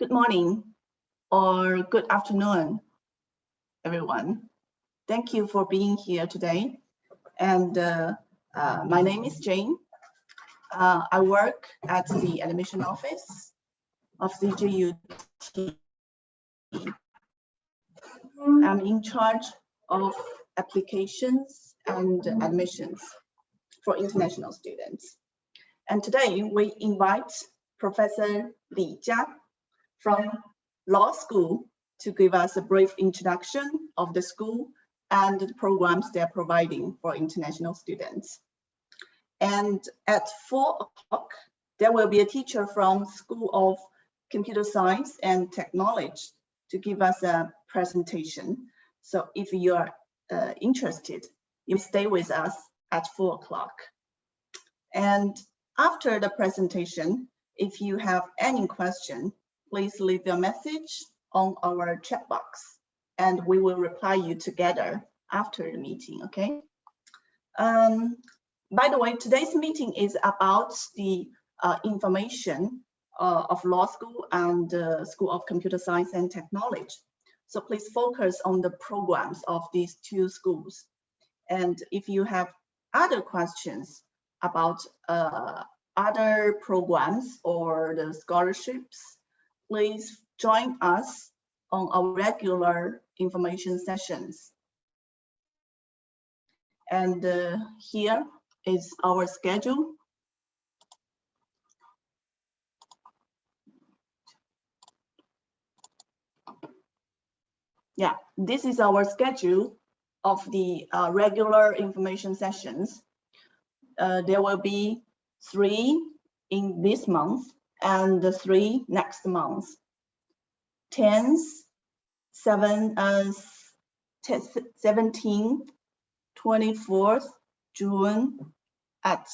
Good morning or good afternoon, everyone. Thank you for being here today. And my name is Jane. I work at the admission office of ZJUT. I'm in charge of applications and admissions for international students. And today we invite Professor Li Jia from law school to give us a brief introduction of the school and the programs they're providing for international students. And at 4 o'clock, there will be a teacher from School of Computer Science and Technology to give us a presentation. So if you are interested, you stay with us at 4 o'clock. And after the presentation, if you have any question, please leave your message on our chat box and we will reply you together after the meeting, okay? By the way, today's meeting is about the information of law school and School of Computer Science and Technology. So please focus on the programs of these two schools. And if you have other questions about other programs or the scholarships, please join us on our regular information sessions. And here is our schedule. Yeah, this is our schedule of the regular information sessions. There will be 3 in this month and 3 next month. 10th, 17th, 24th June at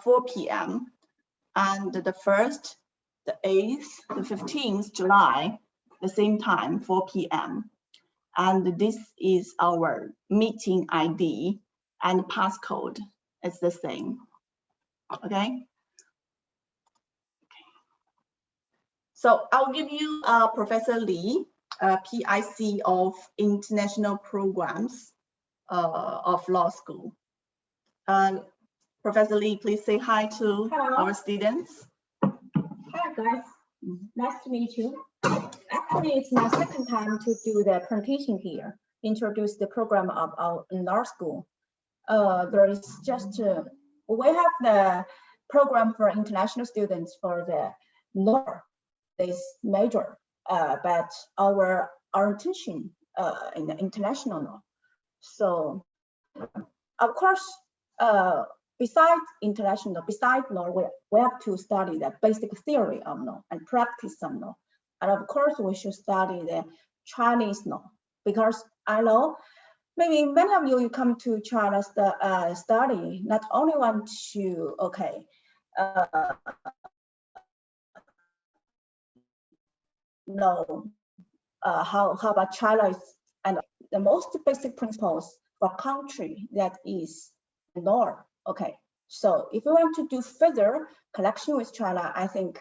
4 p.m. and the 1st, the 8th, the 15th July, the same time, 4 p.m. And this is our meeting ID and passcode. It's the same, okay? So I'll give you Professor Li, PIC of International Programs of Law School. Professor Li, please say hi to our students. Hi guys, nice to meet you. Actually, it's my second time to do the presentation here, introduce the program of our law school. There is just, we have the program for international students for the law. This major, but our intention in the international law. So, of course, besides international, besides law, we have to study the basic theory of law and practice some law. And of course, we should study the Chinese law because I know maybe many of you come to China study, not only want to, okay, know how about China is, and the most basic principles for country that is law. Okay, so if you want to do further connection with China, I think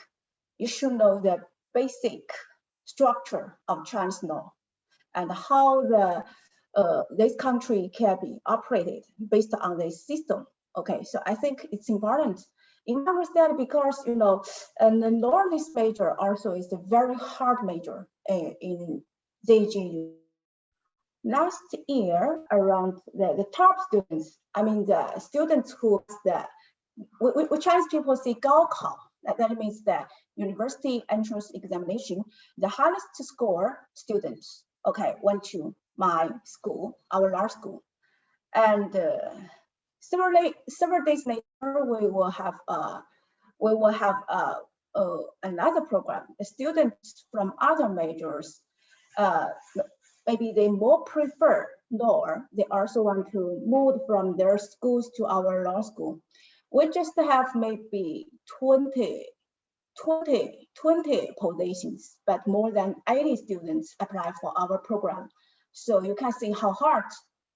you should know the basic structure of Chinese law and how the this country can be operated based on this system. Okay, so I think it's important. In our study, because you know, and the law this major also is a very hard major in ZJUT. Last year, around the top students, I mean the students who we Chinese people say 高考, that means the university entrance examination, the highest score students, okay, went to my school, our law school, and several days later, we will have another program. The students from other majors, maybe they more prefer law. They also want to move from their schools to our law school. We just have maybe 20 positions, but more than 80 students apply for our program. So you can see how hard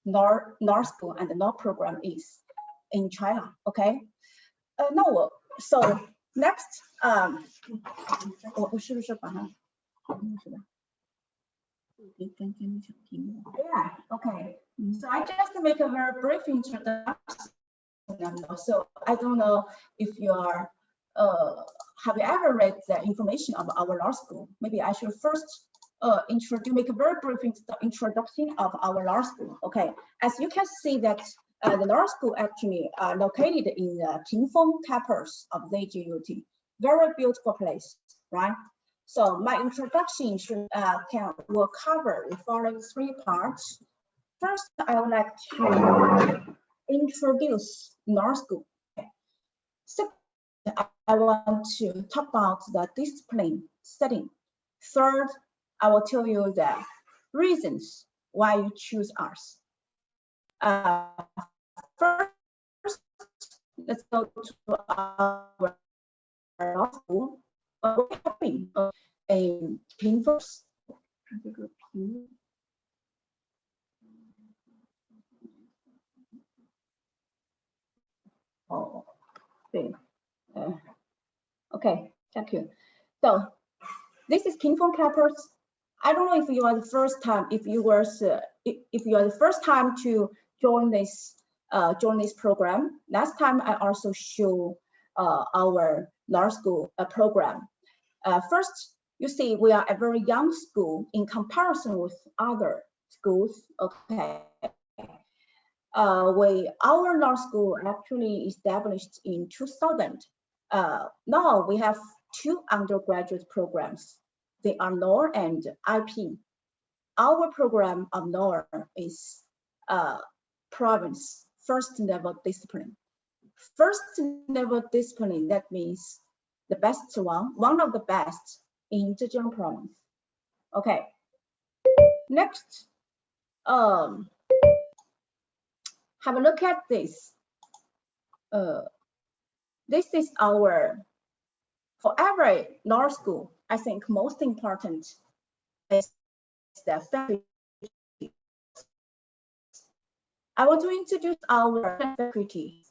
law school and the law program is in China, okay? No, so Next, 我是不是把它是吧？ Yeah, okay. So I just make a very brief introduction. So I don't know if you are, have you ever read the information of our law school? Maybe I should first make a very brief introduction of our law school. Okay, as you can see that the law school actually located in the Pingfeng campus of ZJUT. Very beautiful place, right? So my introduction will cover the following 3 parts. First, I would like to introduce law school. Second, I want to talk about the discipline setting. Third, I will tell you the reasons why you choose us. First, let's go to our law school. We're having a Pingfeng. Oh, okay, thank you. So this is Pingfeng campus. I don't know if you are the first time, if you are the first time to join this program. Last time I also show our law school program. First, you see we are a very young school in comparison with other schools. Okay. Our law school actually established in 2000. Now we have 2 undergraduate programs. They are law and IP. Our program of law is province first level discipline. First level discipline, that means the best one of the best in Zhejiang province. Okay. Next, have a look at this. This is our, for every law school, I think most important is the faculty. I want to introduce our faculty.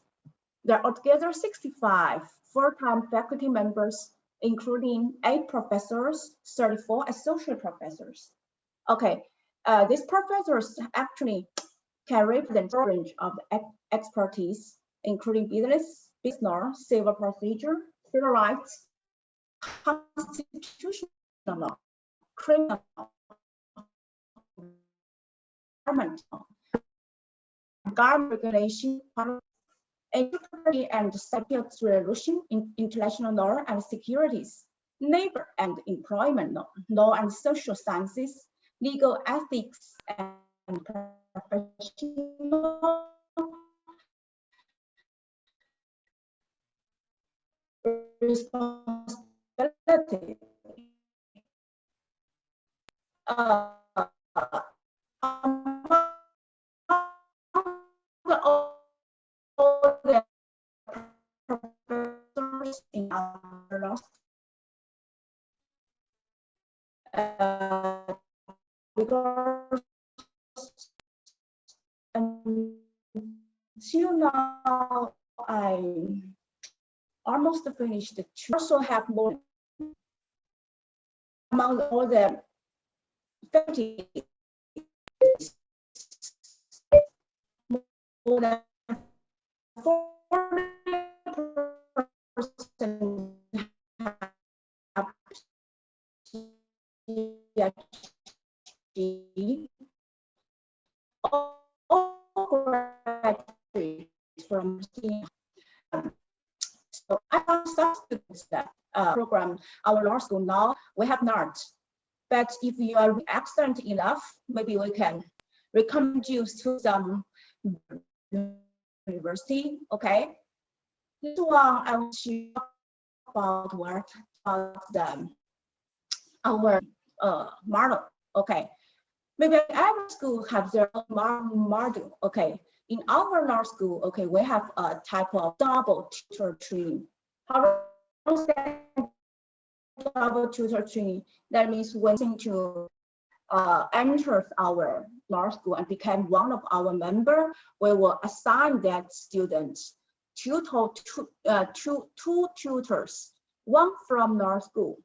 There are altogether 65 full-time faculty members, including 8 professors, 34 associate professors. Okay, these professors actually can represent a range of expertise, including business law, civil procedure, civil rights, constitutional law, criminal law, government regulation, and dispute resolution, international law and securities, labor and employment law, law and social sciences, legal ethics and professional responsibility. All the professors in our law because until now I almost finished to also have more among all the faculty, more than 40% have PhD, all graduates from so I found some students that program our law school now. We have not, but if you are excellent enough, maybe we can recommend you to some university. Okay. This one I want to talk about our model. Okay. Maybe every school has their own model. Okay. In our law school, okay, we have a type of double tutor training. How does that double tutor training? That means when to enters our law school and become one of our member, we will assign that student two tutors One from North School.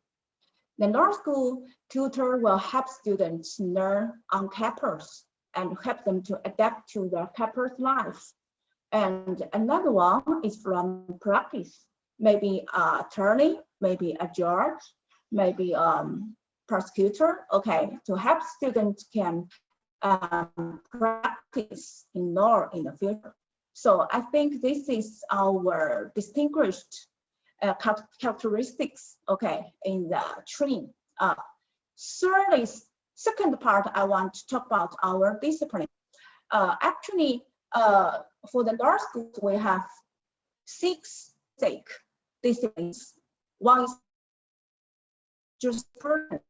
The North School tutor will help students learn on campus and help them to adapt to their campus life. And another one is from practice, maybe a attorney, maybe a judge, maybe prosecutor, okay, to help students can practice in law in the future. So I think this is our distinguished characteristics, okay, in the training. Thirdly, second part, I want to talk about our discipline. Actually, for the law schools, we have 6 basic disciplines. One is jurisprudence,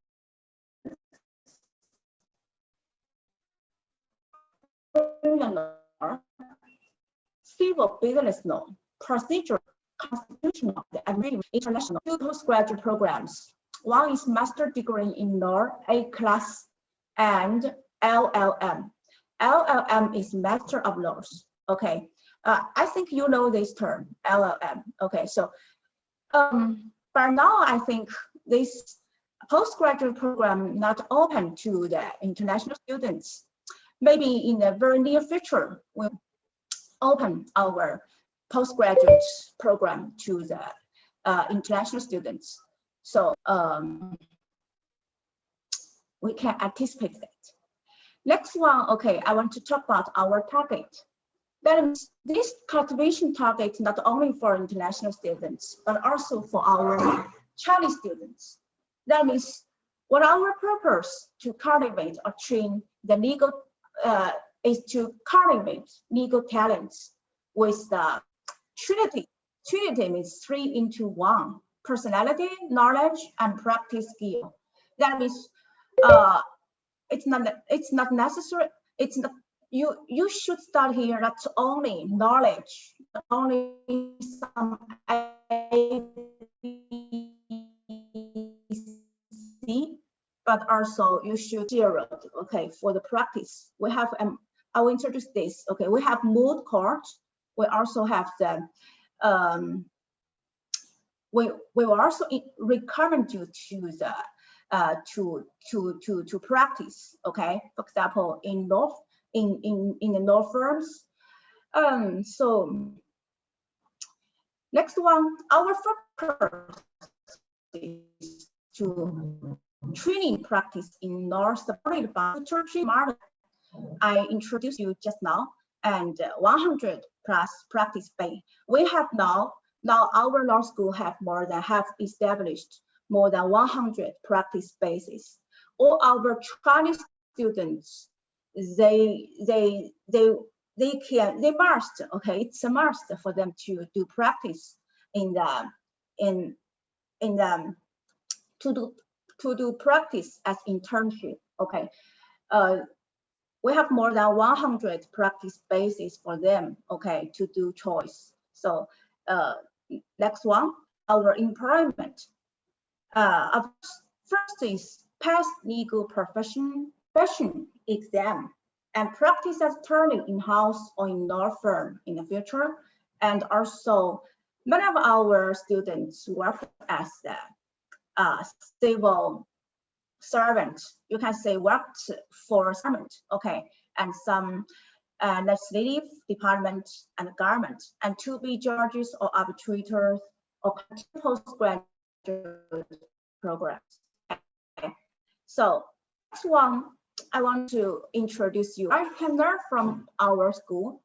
civil business law, procedure, constitutional, and international. 2 postgraduate programs. One is master degree in law, A-class, and LLM. LLM is Master of Laws. Okay, I think you know this term, LLM. Okay, so but now I think this postgraduate program not open to the international students. Maybe in the very near future, we'll open our postgraduate program to the international students. So we can anticipate that. Next one, okay, I want to talk about our target. That means this cultivation target not only for international students, but also for our Chinese students. That means what our purpose to cultivate or train the legal is to cultivate legal talents with the Trinity. Trinity means 3 into 1: personality, knowledge, and practice skill. That means it's not necessary. It's not you should start here not only knowledge, not only some ABC, but also you should zero. Okay, for the practice, we have I will introduce this. Okay, we have mood court. We also have the we will also recommend you to the to practice. Okay, for example, in law, in the law firms. So next one, our focus is to training practice in law supported by tutoring model I introduced you just now, and 100 plus practice base. We have now our law school have established more than 100 practice bases. All our Chinese students, they must, okay, it's a must for them to do practice to do practice as internship. Okay, we have more than 100 practice bases for them, okay, to do choice. So next one, our employment. First is pass legal profession exam and practice as attorney in-house or in law firm in the future. And also many of our students work as civil servant. You can say worked for servant, okay, and some legislative department and government, and to be judges or arbitrators or postgraduate programs. Okay. So next one, I want to introduce you. I can learn from our school.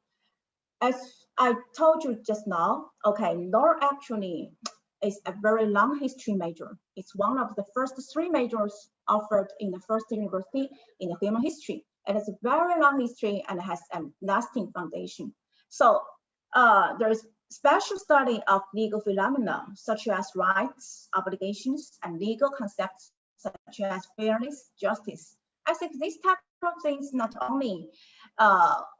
As I told you just now, okay, law actually is a very long history major. It's one of the first 3 majors offered in the first university in the human history. It has a very long history and has a lasting foundation. So there is special study of legal phenomena such as rights, obligations, and legal concepts such as fairness, justice. I think this type of things not only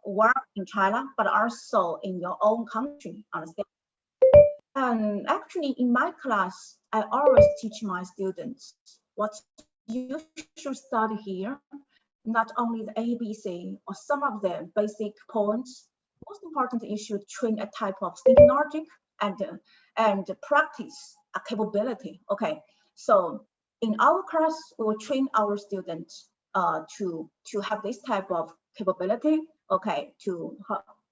work in China, but also in your own country, understand? And actually in my class, I always teach my students what you should study here, not only the ABC or some of the basic points. Most important, you should train a type of thinking logic and practice a capability. Okay, so in our class, we will train our students to have this type of capability. Okay,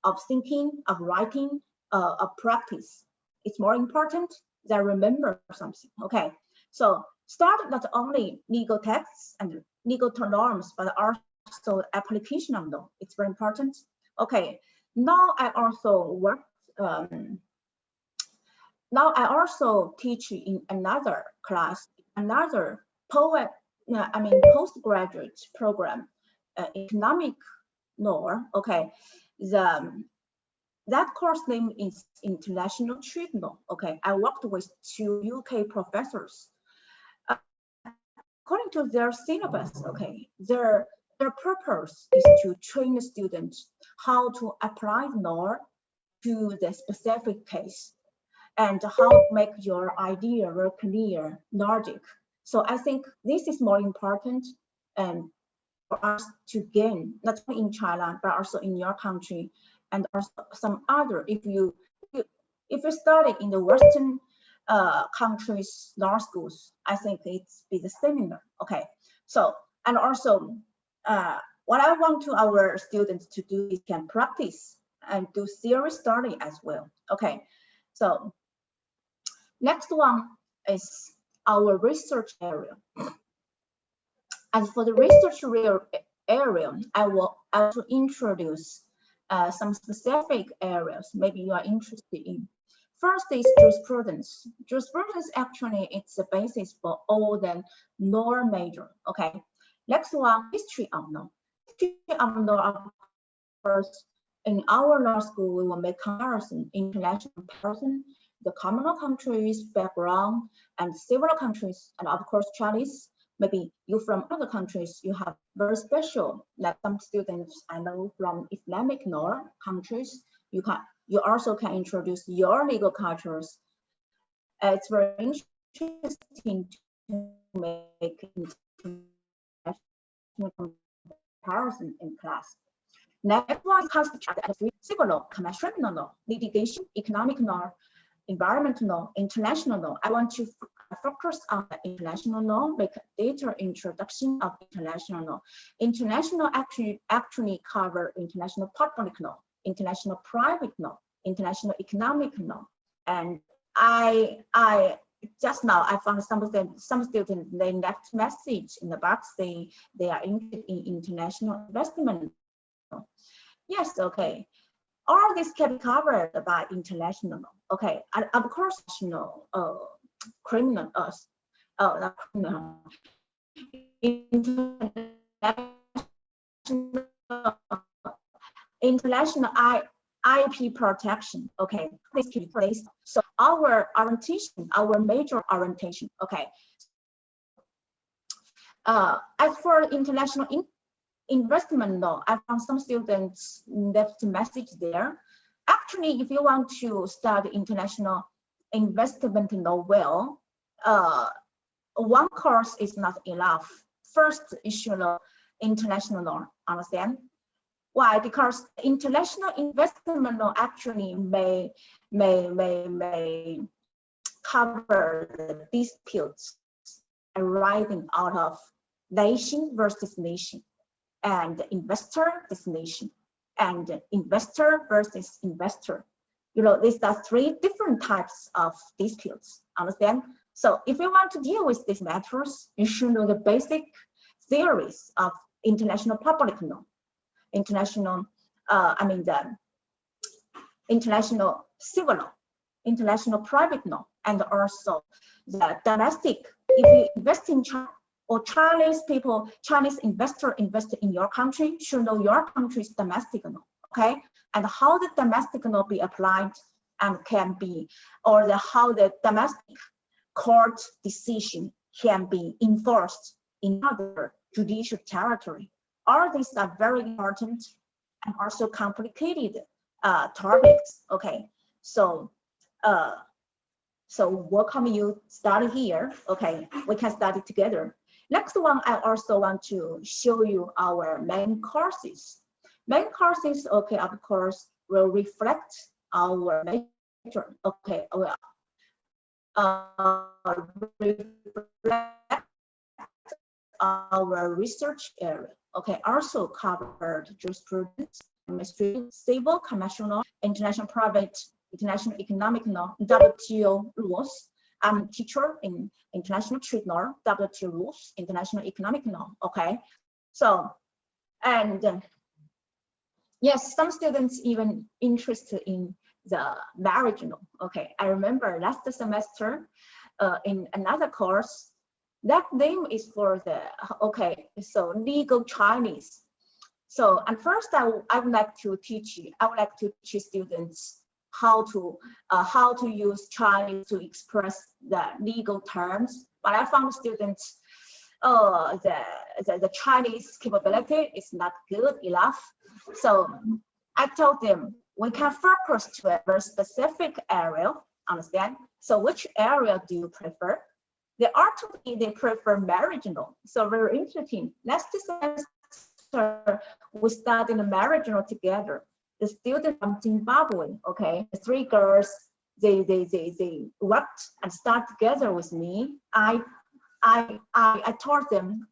of thinking, of writing, of practice. It's more important than remember something. Okay, so start not only legal texts and legal norms, but also application of law. It's very important. Okay, now I also work. Now I also teach in another class, another postgraduate program, economic law. Okay, that course name is international trade law. Okay, I worked with 2 UK professors. According to their syllabus, okay, their purpose is to train the students how to apply law to the specific case and how to make your idea very clear, logic. So I think this is more important for us to gain, not only in China, but also in your country and also some other. If you study in the Western countries' law schools, I think it's be the similar. Okay, so and also what I want to our students to do is can practice and do theory study as well. Okay, so next one is our research area. As for the research area, I will also introduce some specific areas maybe you are interested in. First is jurisprudence. Jurisprudence actually it's the basis for all the law major. Okay. Next one, history of law. History of law, of course, in our law school we will make comparison, international comparison, the common law countries background and several countries, and of course Chinese. Maybe you from other countries, you have very special, like some students I know from Islamic law countries, you also can introduce your legal cultures. It's very interesting to make international comparison in class. Next one is constitutional, civil law, commercial law, litigation, economic law, environmental law, international law. I want to focus on the international law, make a data introduction of international law. International actually cover international public law, international private law, international economic law. And I just now I found some students they left message in the box they are interested in international investment. Yes, okay. All this can be covered by international law. Okay, and of course, national criminal, not criminal, international IP protection. Okay, this can be placed. So our orientation, our major orientation. Okay. As for international investment law, I found some students left a message there. Actually, if you want to study international investment law well, one course is not enough. First, issue law, international law, understand? Why? Because international investment law actually may cover the disputes arising out of nation versus nation, and investor versus nation, and investor versus investor. You know, these are 3 different types of disputes, understand? So if you want to deal with these matters, you should know the basic theories of international public law, international, the international civil law, international private law, and also the domestic. If you invest in China, or Chinese people, Chinese investor invest in your country, should know your country's domestic law, okay? And how the domestic law be applied and can be, or how the domestic court decision can be enforced in other judicial territory. All these are very important and also complicated topics, okay? So, welcome you study here, okay? We can study together. Next one, I also want to show you our main courses. Main courses, okay, of course, will reflect our major. Okay, reflect our research area. Okay, also covered jurisprudence, civil, commercial law, international private, international economic law, WTO rules. I'm a teacher in international trade law, WTO rules, international economic law. Okay, so and yes, some students even interested in the marriage law. Okay, I remember last semester in another course, that name is for the, okay, so legal Chinese. So at first I would like to teach students how to use Chinese to express the legal terms. But I found students, the Chinese capability is not good enough. So I told them we can focus to a very specific area, understand? So which area do you prefer? They ultimately prefer marriage law. So very interesting. Last semester, we studied the marriage law together. The students from Zimbabwe, okay, the three girls, they worked and started together with me. I taught them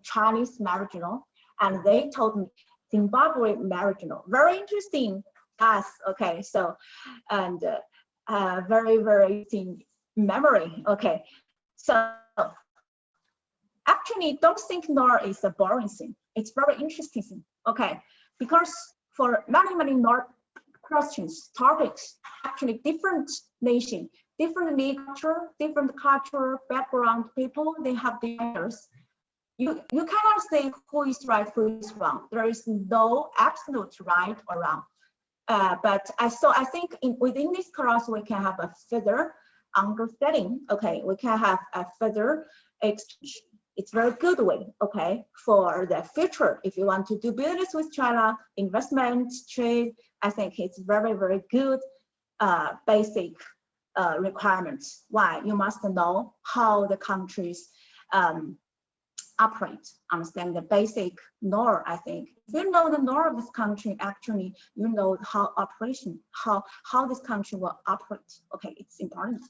Chinese marriage law, and they told me Zimbabwe marriage law. Very interesting class, okay. So and very interesting memory, okay. So actually, don't think law is a boring thing. It's very interesting, okay, because for many law questions, topics, actually different nation, different culture, background people, they have different. You cannot say who is right, who is wrong. There is no absolute right or wrong. But I think within this class we can have a further understanding. Okay, we can have a further exchange. It's very good way, okay, for the future. If you want to do business with China, investment, trade, I think it's very good basic requirements. Why? You must know how the countries operate, understand the basic law. I think if you know the law of this country, actually you know how this country will operate. Okay, it's important.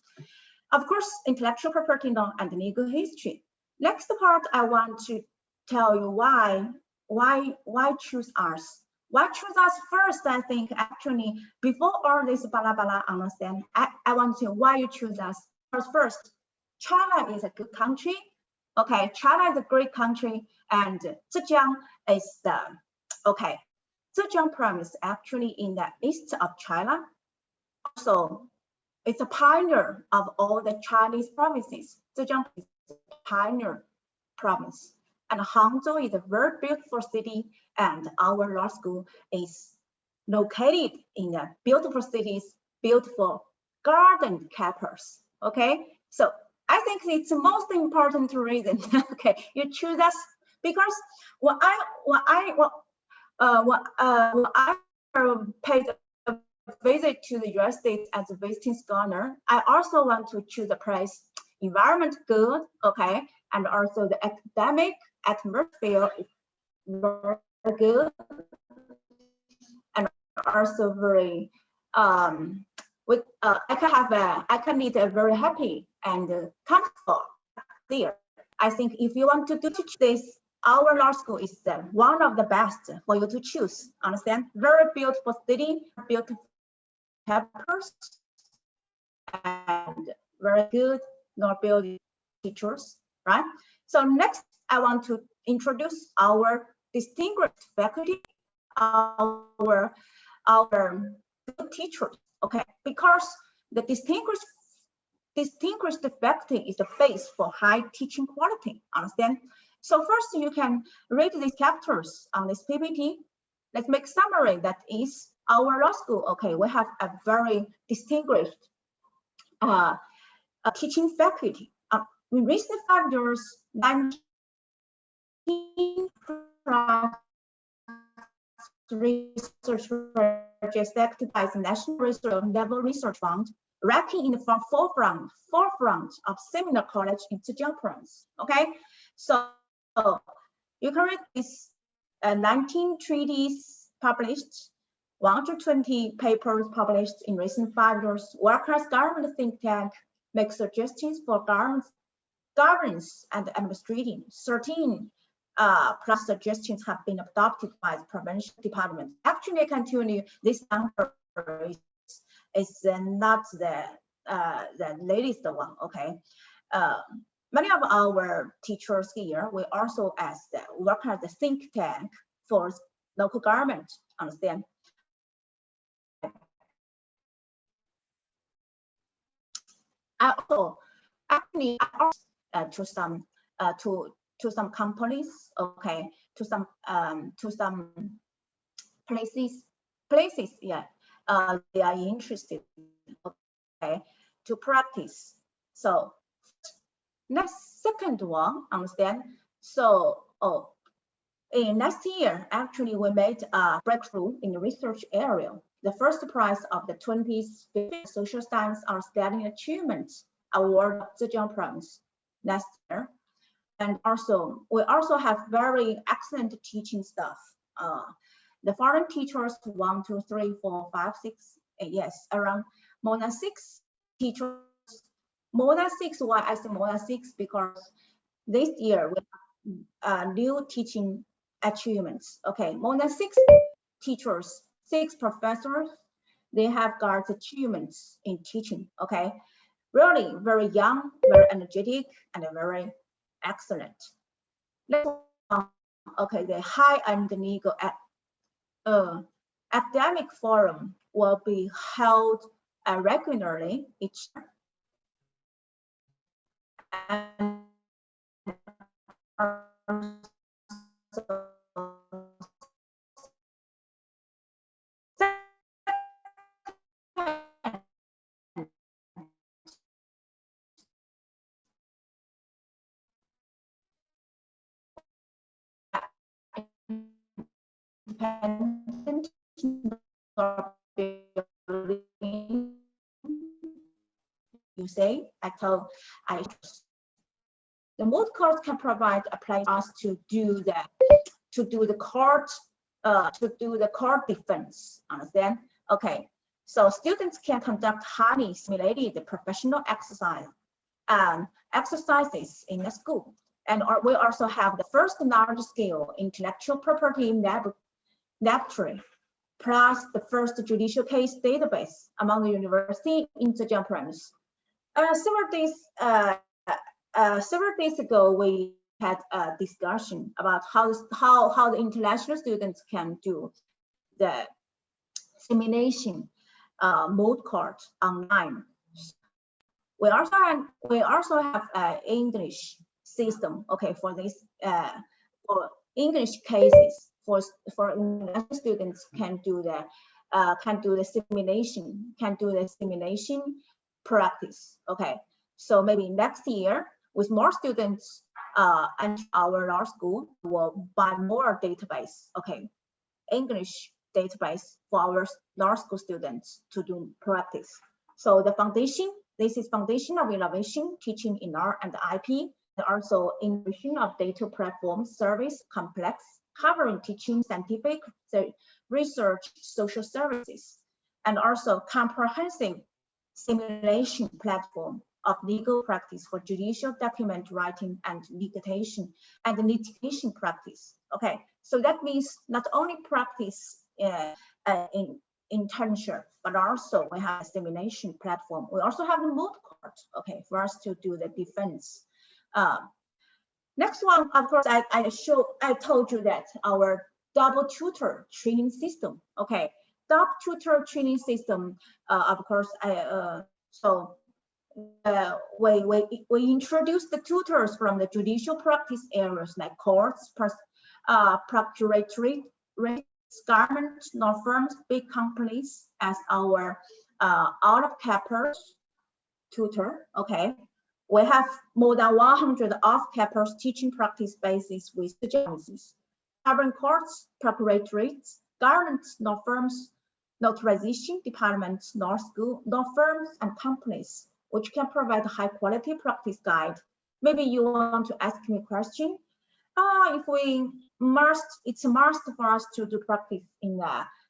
Of course, intellectual property law and legal history. Next part, I want to tell you why choose us. Why choose us first? I think actually before all this blah, understand, I want to say why you choose us. First, China is a good country. Okay, China is a great country, and Zhejiang is the, okay, Zhejiang province actually in the east of China. Also, it's a pioneer of all the Chinese provinces. Zhejiang is a pioneer province. And Hangzhou is a very beautiful city, and our law school is located in the beautiful cities, beautiful garden capitals. Okay, so I think it's the most important reason. Okay, you choose us because when I paid a visit to the United States as a visiting scholar, I also want to choose a place environment good, okay, and also the academic atmosphere is very good, and also very I can lead a very happy and comfortable there. I think if you want to do this, our law school is one of the best for you to choose. Understand? Very beautiful city, beautiful campus, and very good law building teachers, right? So next, I want to introduce our distinguished faculty, our good teachers. Okay, because the distinguished faculty is the base for high teaching quality. Understand? So first, you can read these chapters on this PPT. Let's make summary. That is our law school. Okay, we have a very distinguished teaching faculty. In recent 5 years, 19 research projects acted by the National Research Level Research Fund, ranking in the forefront of seminar college in Zhejiang province. Okay, so you can read this 19 treaties published, 120 papers published in recent 5 years, world-class government think tank, make suggestions for governance and administrating. 13 plus suggestions have been adopted by the provincial department. Actually, I can tell you this number is not the latest one. Okay, many of our teachers here, we also work as a think tank for local government. Understand? I also actually to some companies, okay, to some places, yeah, they are interested, okay, to practice. So second one, understand? So in last year, actually, we made a breakthrough in the research area. The first prize of the 20th Social Science Outstanding Achievement Award of Zhejiang Province last year. And also, we also have very excellent teaching staff. The foreign teachers, 1, 2, 3, 4, 5, 6, yes, around more than 6 teachers. More than 6, why I say more than 6? Because this year we have new teaching achievements. Okay, more than 6 teachers, 6 professors, they have got achievements in teaching. Okay, really very young, very energetic, and very excellent. Okay, the high-end legal academic forum will be held regularly each year. And you say, the moot court can provide a place us to do the court defense. Understand? Okay. So students can conduct highly simulated professional exercises in the school. And we also have the first large-scale intellectual property laboratory, plus the first judicial case database among the university in Zhejiang Province. Several days ago, we had a discussion about how the international students can do the simulation moot court online. We also have an English system, okay, for this for English cases for international students can do the simulation practice. Okay, so maybe next year with more students and our law school will buy more database. Okay, English database for our law school students to do practice. So the foundation, this is foundation of innovation, teaching in law and IP, and also innovation of data platform service complex, covering teaching, scientific research, social services, and also comprehensive simulation platform of legal practice for judicial document writing and litigation practice. Okay, so that means not only practice in internship, but also we have a simulation platform. We also have a moot court, okay, for us to do the defense. Next one, of course, I told you that our double tutor training system. Okay, double tutor training system. Of course, we introduced the tutors from the judicial practice areas like courts, procuratory, government, law firms, big companies as our out-of-campus tutor. Okay, we have more than 100 off-campus teaching practice bases with the agencies, covering courts, procuratories, government, law firms, notarization departments, law school, law firms, and companies, which can provide high-quality practice guide. Maybe you want to ask me a question. If we must, it's a must for us to do practice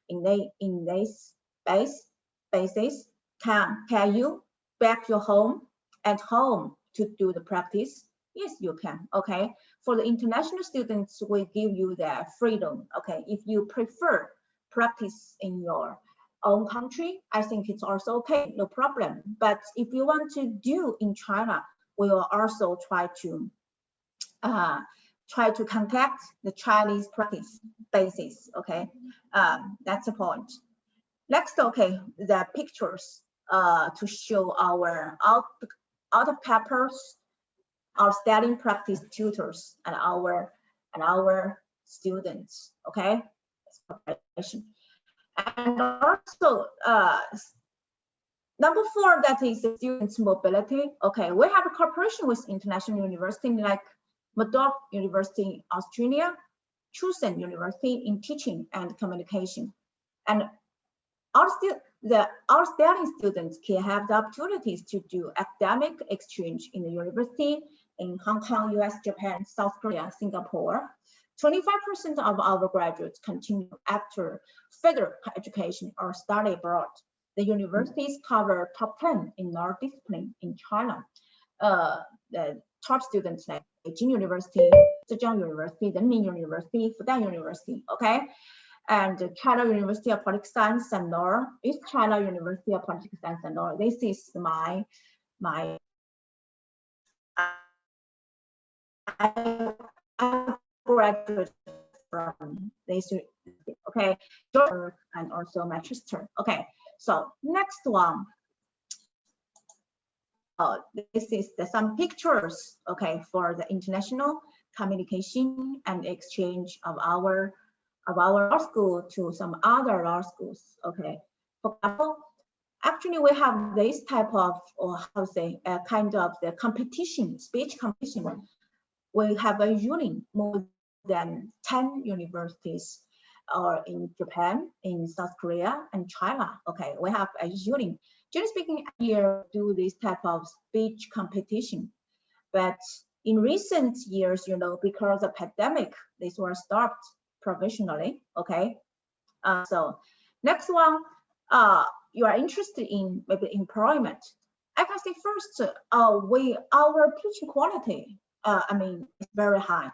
in this basis. Can you back your home at home to do the practice? Yes, you can. Okay. For the international students, we give you the freedom. Okay. If you prefer practice in your own country, I think it's also okay, no problem. But if you want to do in China, we will also try to contact the Chinese practice basis. Okay, that's the point. Next, okay, the pictures to show our out of papers, our studying practice tutors and our students. Okay, and also number 4, that is the students' mobility. Okay, we have a cooperation with international universities like Murdoch University in Australia, Chosen University in teaching and communication, and our studying students can have the opportunities to do academic exchange in the university in Hong Kong, US, Japan, South Korea, Singapore. 25% of our graduates continue after further education or study abroad. The universities cover top 10 in our discipline in China. The top students like Beijing University, Zhejiang University, Renmin University, Fudan University, okay? And China University of Political Science and Law, East China University of Political Science and Law. This is my I graduate from this, okay, Georgia and also Manchester. Okay, so next one. This is some pictures, okay, for the international communication and exchange of our law school to some other law schools. Okay, for example, actually we have this type of, or how to say, kind of the competition, speech competition. We have a union more than 10 universities in Japan, in South Korea, and China. Okay, we have a union. Generally speaking, here do this type of speech competition. But in recent years, you know, because of pandemic, this was stopped provisionally. Okay, so next one, you are interested in maybe employment. I can say first, our teaching quality, I mean, it's very high.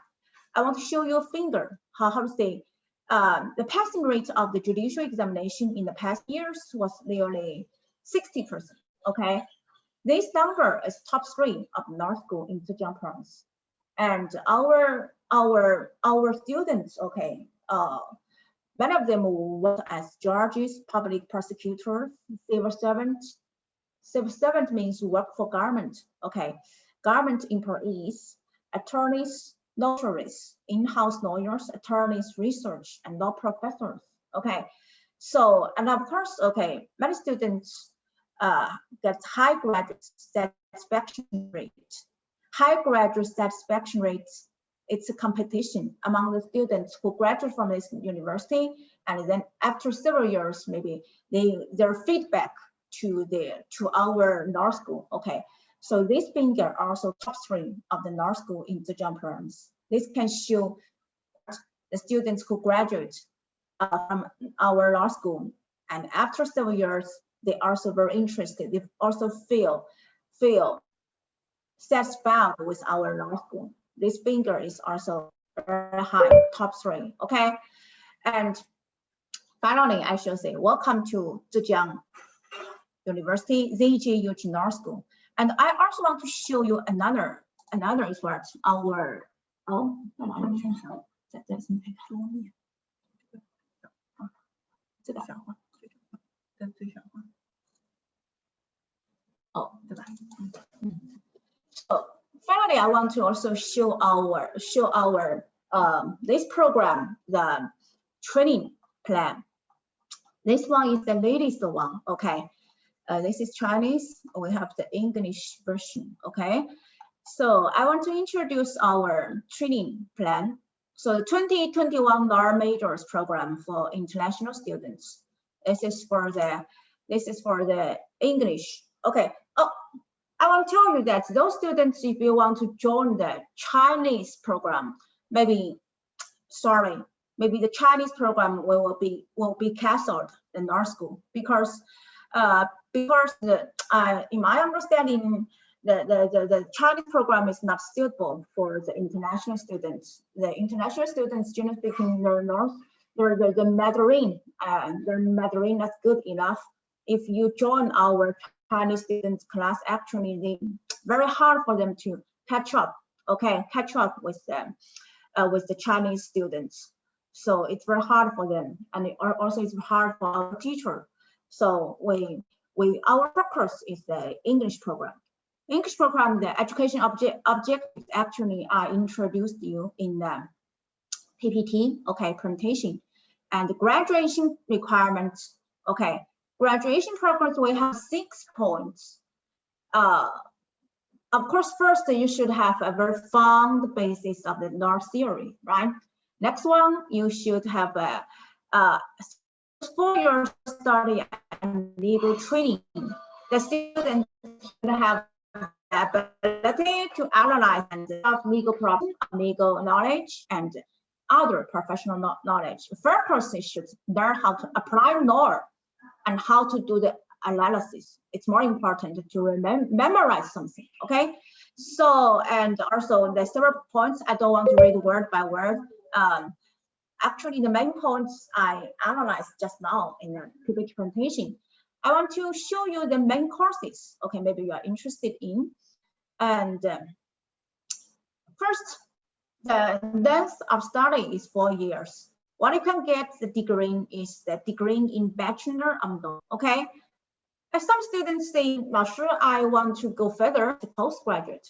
I want to show you a finger, how to say, the passing rate of the judicial examination in the past years was nearly 60%, okay? This number is top 3 of law school in Zhejiang province. And our students, okay, many of them work as judges, public prosecutors, civil servants. Civil servant means work for government, okay? Government employees, attorneys, notaries, in-house lawyers, attorneys, research, and law professors. Okay, so, and of course, okay, many students get high graduate satisfaction rate. High graduate satisfaction rates, it's a competition among the students who graduate from this university, and then after several years, maybe their feedback to our law school. Okay, so this finger also top 3 of the law school in Zhejiang province. This can show the students who graduate from our law school, and after several years, they are also very interested. They also feel satisfied with our law school. This finger is also very high, top 3. Okay, and finally, I should say, welcome to Zhejiang University ZJUT Law School. And I also want to show you another is what our So finally, I want to also show our this program, the training plan. This one is the latest one. Okay. This is Chinese. We have the English version. Okay, so I want to introduce our training plan. So 2021 law majors program for international students. This is for the English. Okay. Oh, I want to tell you that those students, if you want to join the Chinese program, maybe the Chinese program will be canceled in our school because in my understanding, the Chinese program is not suitable for the international students. The international students, generally speaking, the Mandarin, their Mandarin not good enough. If you join our Chinese students class, actually, they very hard for them to catch up. Okay, catch up with them, with the Chinese students. So it's very hard for them, and also it's hard for our teacher. So our focus is the English program. English program, the education objectives actually are introduced you in the PPT, okay, presentation, and the graduation requirements, okay. Graduation programs, we have 6 points. Of course, first you should have a very fund basis of the North theory, right? Next one, you should have a 4-year study and legal training. The students should have the ability to analyze and solve legal problems, legal knowledge, and other professional knowledge. The first person should learn how to apply law and how to do the analysis. It's more important to memorize something, okay? So, and also the several points, I don't want to read word by word. Actually, the main points I analyzed just now in the PPT presentation. I want to show you the main courses, okay, maybe you are interested in. And first, the length of study is 4 years. What you can get the degree is the degree in Bachelor of Law, okay? As some students say, not sure I want to go further to postgraduate.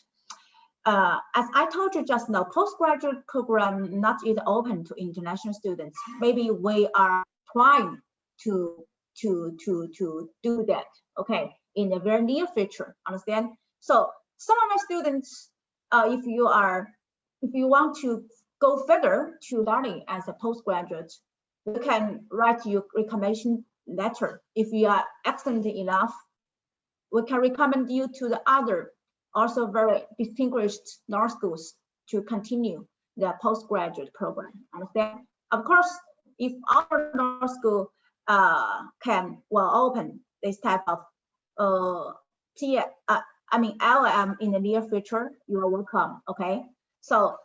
As I told you just now, postgraduate program not yet open to international students. Maybe we are trying to do that, okay, in the very near future, understand? So some of my students, if you want to go further to study as a postgraduate, you can write your recommendation letter. If you are excellent enough, we can recommend you to the other also very distinguished law schools to continue the postgraduate program. Understand? Of course, if our law school can open this type of LLM in the near future, you are welcome. Okay. So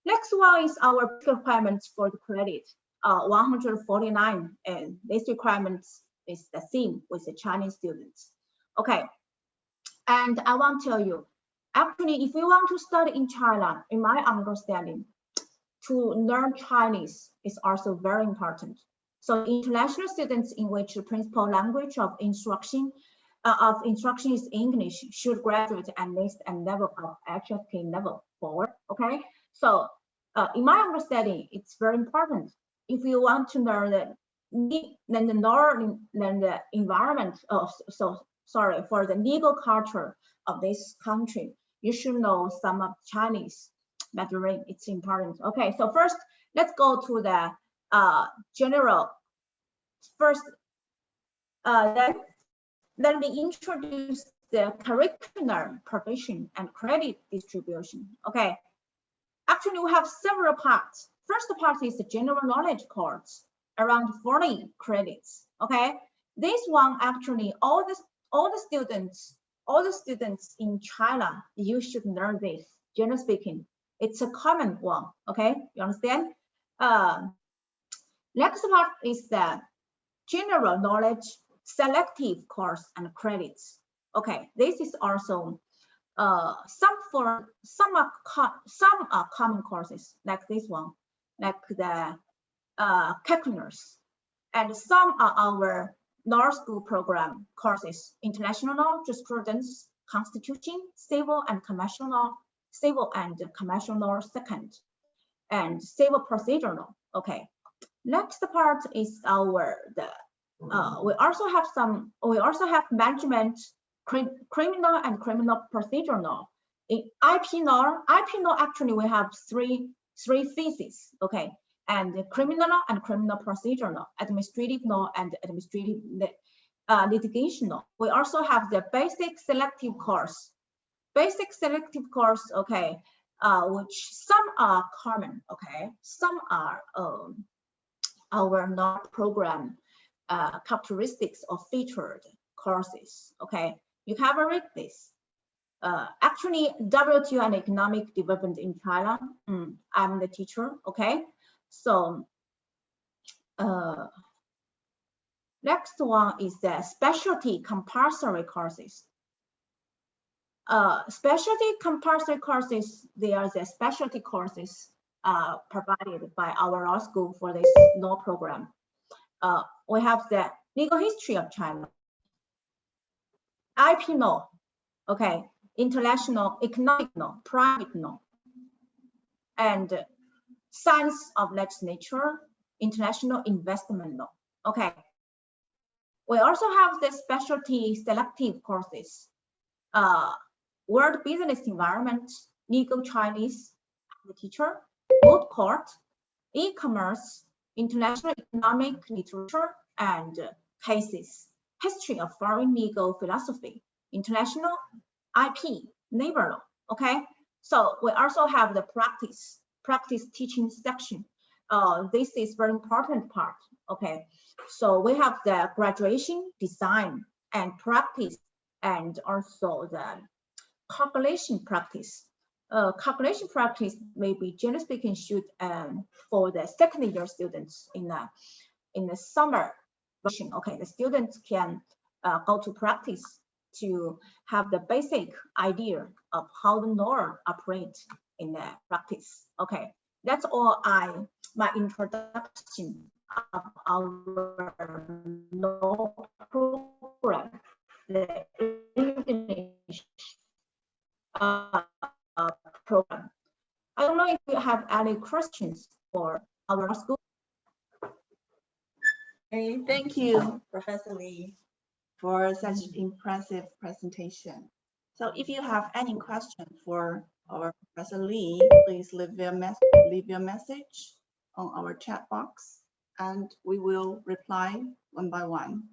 next one is our requirements for the credit. 149, and this requirements is the same with the Chinese students. Okay. And I want to tell you, actually, if you want to study in China, in my understanding, to learn Chinese is also very important. So international students in which the principal language of instruction is English should graduate at least at level of HSK level 4. Okay. So in my understanding, it's very important. If you want to learn the environment for the legal culture of this country, you should know some of Chinese Mandarin. It's important. Okay, so first let's go to the general. First, let me introduce the curriculum provision and credit distribution. Okay, actually we have several parts. First part is the general knowledge course, around 40 credits. Okay, this one actually all the students in China, you should learn this. Generally speaking, it's a common one. Okay, you understand? Next part is the general knowledge selective course and credits. Okay, this is also some are common courses like this one, like the calculus, and some are our law school program courses: international law, jurisprudence, constitution, civil and commercial law, civil and commercial law second, and civil procedure law. Okay, next part is we also have management, criminal and criminal procedure law. In IP law actually we have three theses. Okay, and criminal law and criminal procedure law, administrative law and administrative litigation law. We also have the basic selective course. Okay, which some are common. Okay, some are our non-program characteristics or featured courses. Okay, you can read this. Actually, WTO and economic development in China. I'm the teacher. Okay, so next one is the specialty compulsory courses. Specialty compulsory courses, they are the specialty courses provided by our law school for this law program. We have the legal history of China, IP law, okay, international economic law, private law, and science of legislature, international investment law. Okay. We also have the specialty selective courses, world business environment, legal Chinese, the teacher, moot court, e-commerce, international economic literature and cases, history of foreign legal philosophy, international IP, labor law. Okay, so we also have the practice teaching section. This is very important part. Okay, so we have the graduation, design, and practice, and also the calculation practice. Calculation practice maybe generally speaking should for the second year students in the summer version. Okay, the students can go to practice to have the basic idea of how the law operates in the practice. Okay, that's all my introduction of our law program, the English program. I don't know if you have any questions for our school. Okay, thank you, Professor Lee, for such impressive presentation. So if you have any question for our Professor Lee, please leave your message on our chat box, and we will reply one by one.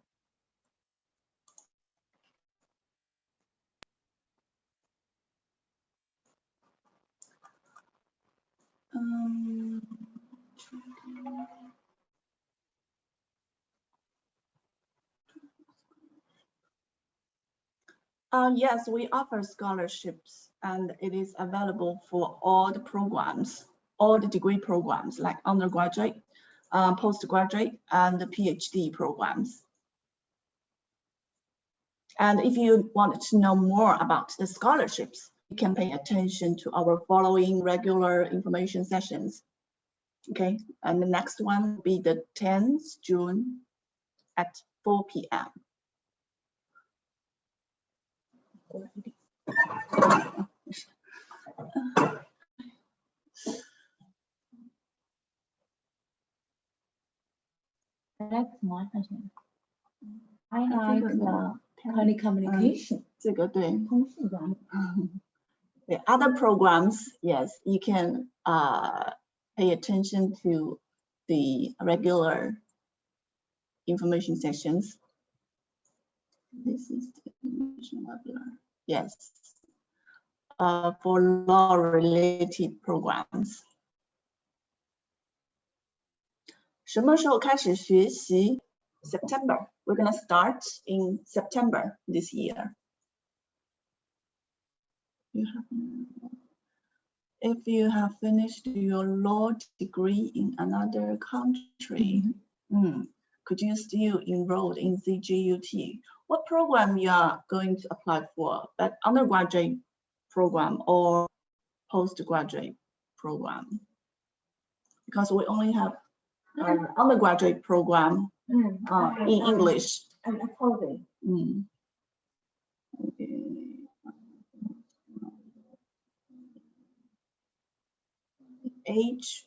Yes, we offer scholarships, and it is available for all the programs, all the degree programs like undergraduate, postgraduate, and the PhD programs. And if you want to know more about the scholarships, you can pay attention to our following regular information sessions. Okay, and the next one will be the 10th June at 4 p.m. That's my question. I like the telecommunication. 这个对，通讯管理。The other programs, yes, you can pay attention to the regular information sessions. This is the information webinar. Yes, for law-related programs. 什么时候开始学习 September. We're going to start in September this year. If you have finished your law degree in another country, could you still enroll in ZJUT? What program you are going to apply for? That undergraduate program or postgraduate program? Because we only have an undergraduate program in English. And okay. Age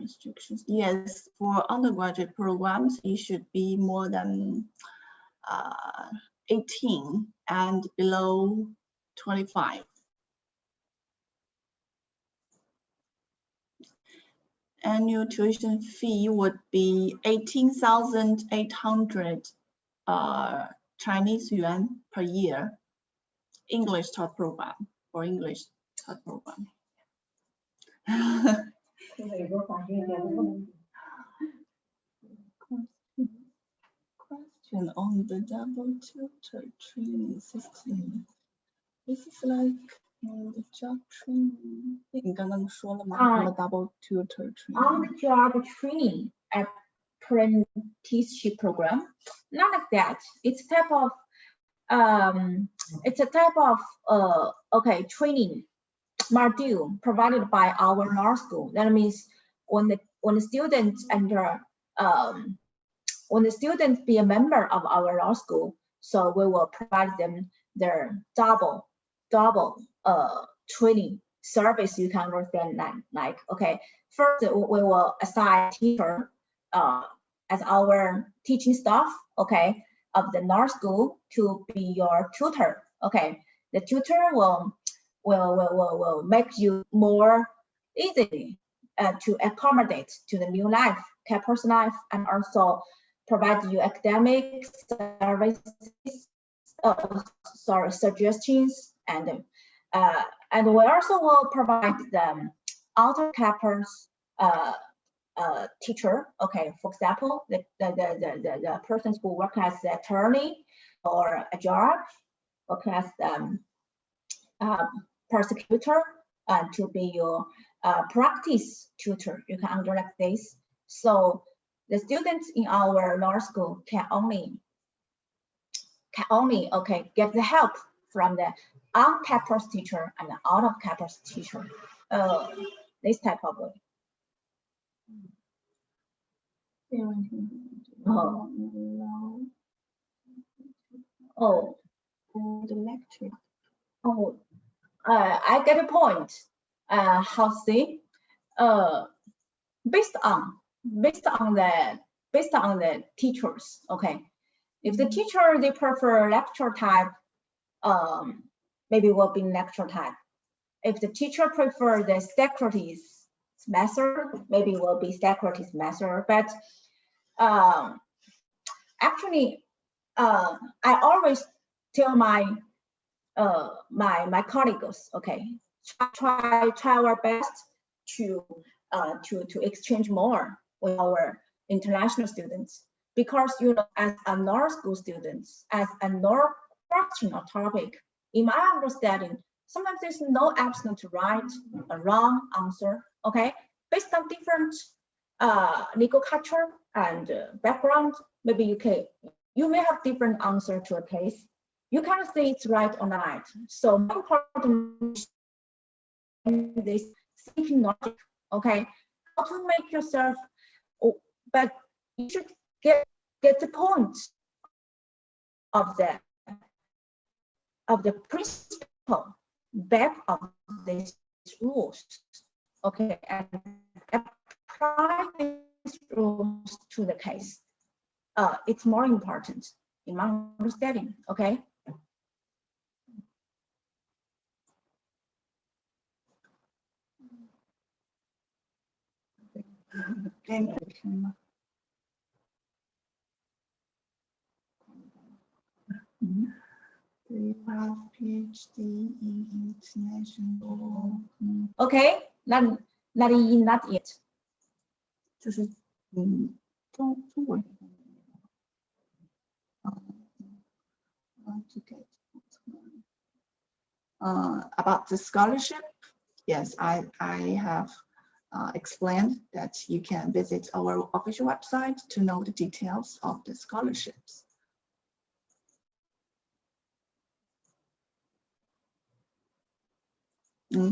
restrictions. Yes, for undergraduate programs, you should be more than 18 and below 25. Annual tuition fee would be 18,800 Chinese yuan per year. English taught program or English taught program. Question on the double tutor training system. This is like the job training. 你刚刚说了吗？ Ah. The double tutor training. On-the-job training apprenticeship program, not like that. It's a type of okay, training module provided by our law school. That means when the students enter, when the students be a member of our law school, so we will provide them their double training service. You can understand that, like, okay, first we will assign teacher as our teaching staff, okay, of the law school to be your tutor. Okay, the tutor will make you more easily to accommodate to the new life, campus life, and also provide you academic services, suggestions, and we also will provide the outer campus teacher. Okay, for example, the persons who work as an attorney or a judge, work as prosecutor, to be your practice tutor. You can understand this. So the students in our law school can only okay get the help from the on-campus teacher and the out-of-campus teacher. This type of way. The lecture. I get a point. How say? Based on the teachers. Okay, if the teacher they prefer lecture type, maybe will be lecture type. If the teacher prefer the Socrates method, maybe will be Socrates method. But actually, I always tell my colleagues, okay, try our best to exchange more with our international students, because you know, as a law school students, as a non-functional topic, in my understanding, sometimes there's no absolute right or wrong answer. Okay, based on different legal culture and background, maybe you may have different answer to a case. You cannot say it's right or not. So important this thinking logic. Okay, how to make yourself, but you should get the point of the principle back of these rules. Okay, and apply these rules to the case. It's more important in my understanding. Okay. We have PhD in international. Okay, not yet. 就是中文。To get about the scholarship, yes, I have explained that you can visit our official website to know the details of the scholarships.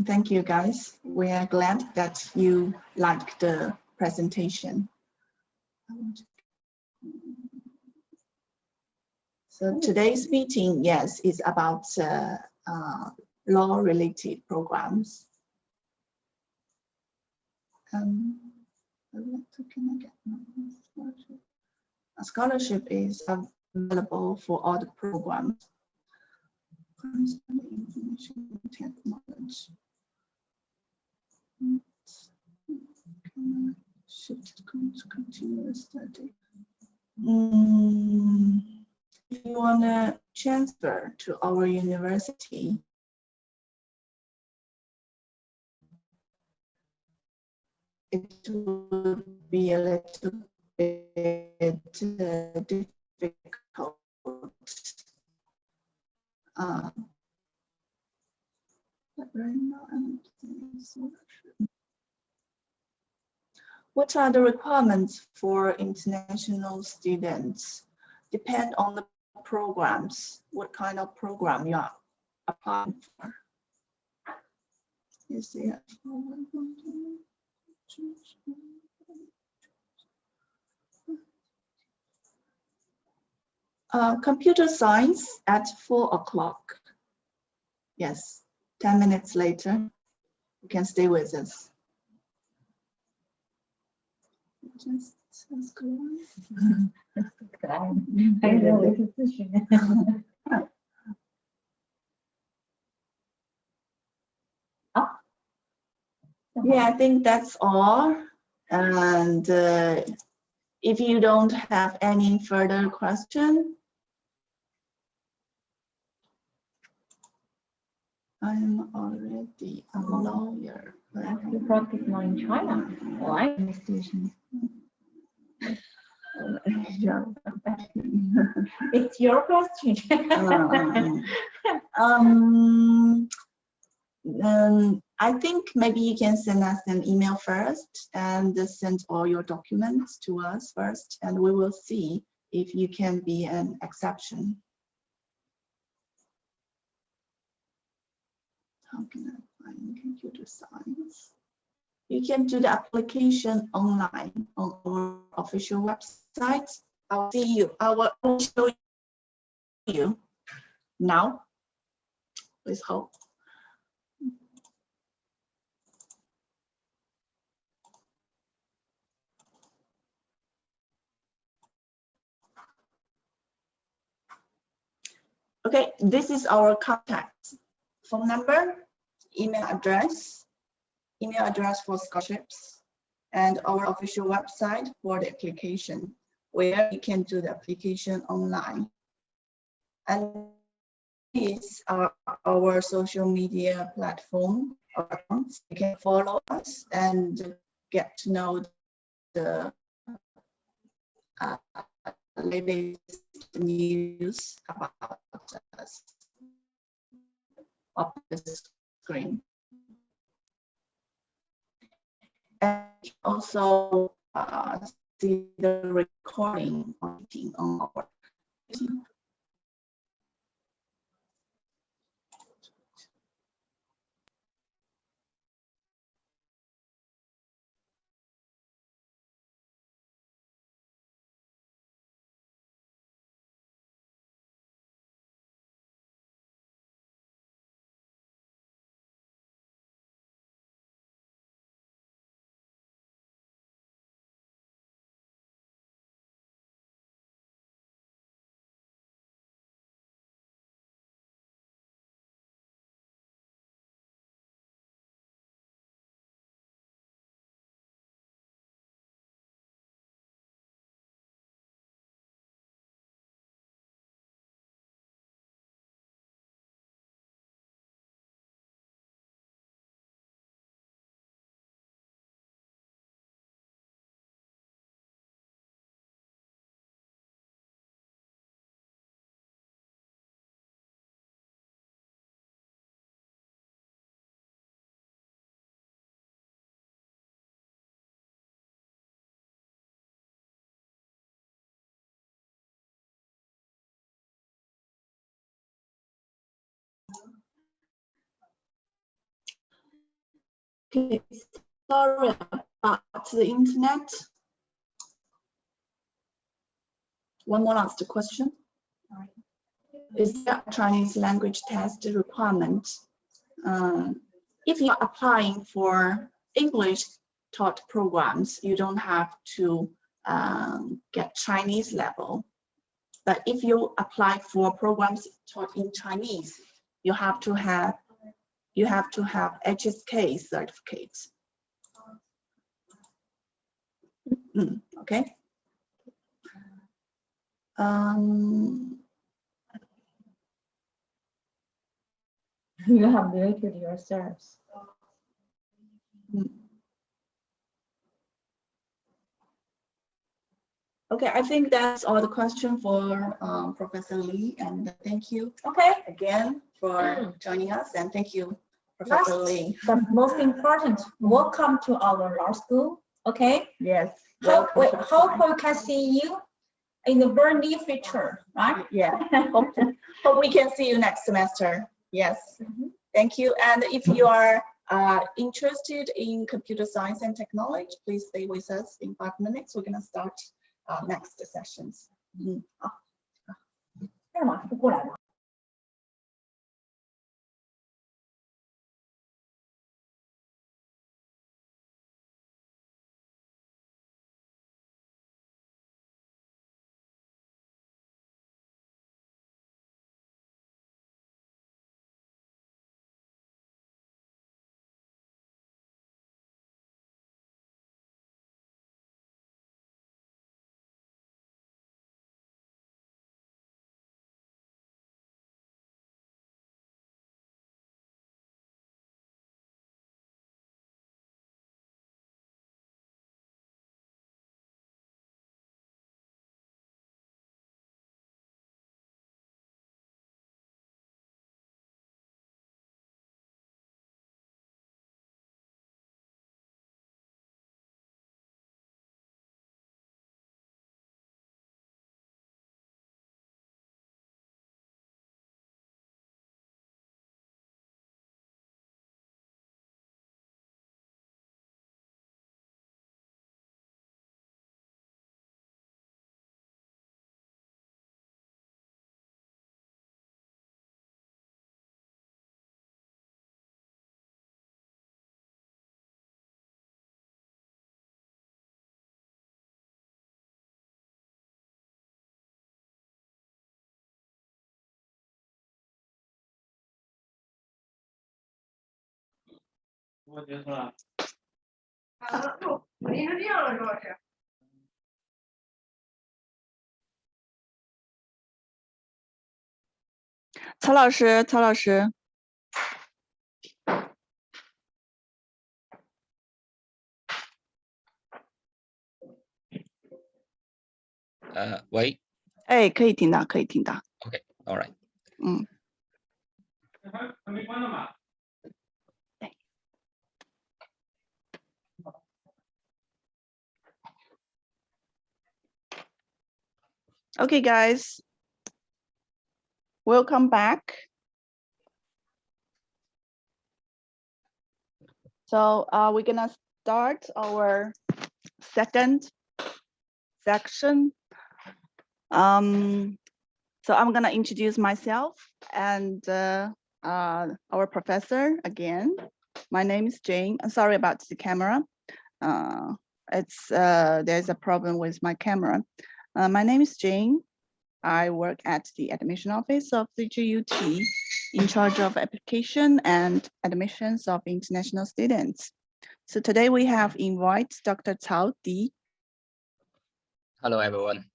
Thank you, guys. We are glad that you liked the presentation. So today's meeting, yes, is about law-related programs. A scholarship is available for all the programs. Information technology. Should continue study. If you want to transfer to our university, it would be a little bit difficult. What are the requirements for international students? Depend on the programs, what kind of program you are applying for. Is there computer science at 4 o'clock. Yes, 10 minutes later, you can stay with us. Just ask one. 可爱，还有我是咨询。好。Yeah, I think that's all. And if you don't have any further question, I'm already a lawyer. You practice law in China. Why institution? It's your question. I think maybe you can send us an email first and send all your documents to us first, and we will see if you can be an exception. How can I find computer science? You can do the application online on our official website. I'll see you. I will show you now. Please hold. Okay, this is our contact phone number, email address for scholarships, and our official website for the application, where you can do the application online. And this is our social media platform. You can follow us and get to know the latest news about us up the screen. And also see the recording on our YouTube. Okay, sorry about the internet. One more last question. Is there a Chinese language test requirement? If you're applying for English taught programs, you don't have to get Chinese level. But if you apply for programs taught in Chinese, you have to have HSK certificate. Okay. You have muted yourselves. Okay, I think that's all the question for Professor Lee, and thank you Okay. again for joining us, and thank you, Professor Last, Lee. but most important, welcome to our law school. Okay. Yes. Hope welcome. we can see you in the very near future, right? Yeah. Hope we can see you next semester. Yes. Thank you. And if you are interested in computer science and technology, please stay with us. In 5 minutes, we're going to start next sessions. 干嘛不过来了？我结束了。我临时这样了，主要是。曹老师，曹老师。喂。哎，可以听到，可以听到。Okay, all right. 嗯。还没关呢吧？ Okay, guys. Welcome back. So we're gonna start our second section. So I'm gonna introduce myself and our professor again. My name is Jane. I'm sorry about the camera. There's a problem with my camera. My name is Jane. I work at the admission office of ZJUT in charge of application and admissions of international students. So today we have invited Dr. Cao Di. Hello, everyone.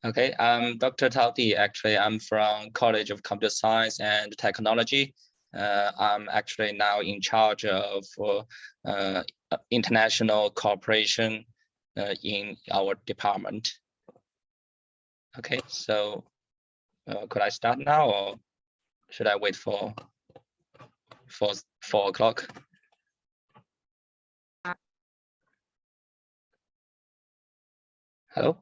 Okay, I'm Dr. Cao Di. Actually, I'm from College of Computer Science and Technology. I'm actually now in charge of international cooperation in our department. Okay, so could I start now or should I wait for 4 o'clock? Hello?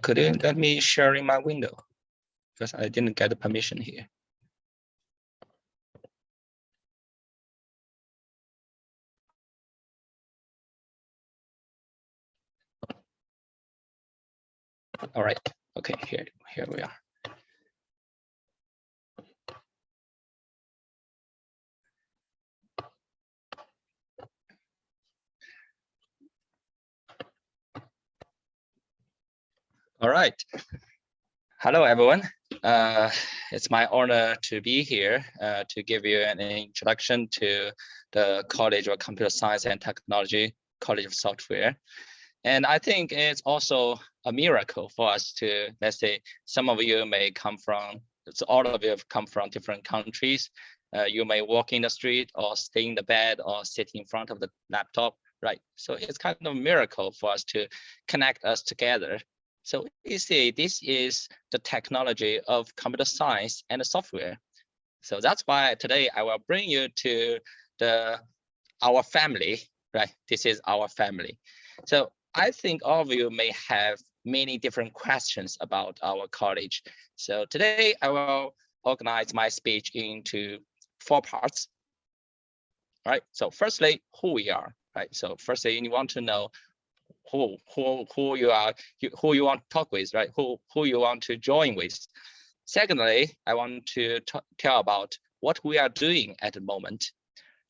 Could you let me share in my window? Because I didn't get the permission here. All right, okay, here we are. All right. Hello, everyone. It's my honor to be here to give you an introduction to the College of Computer Science and Technology, College of Software. And I think it's also a miracle for us to, let's say, some of you may come from, all of you have come from different countries. You may walk in the street or stay in the bed or sit in front of the laptop, right? So it's kind of a miracle for us to connect us together. So you see, this is the technology of computer science and software. So that's why today I will bring you to our family, right? This is our family. So I think all of you may have many different questions about our college. So today I will organize my speech into 4 parts. All right, so firstly, who we are, right? So firstly, you want to know who you are, who you want to talk with, right? Who you want to join with. Secondly, I want to tell about what we are doing at the moment.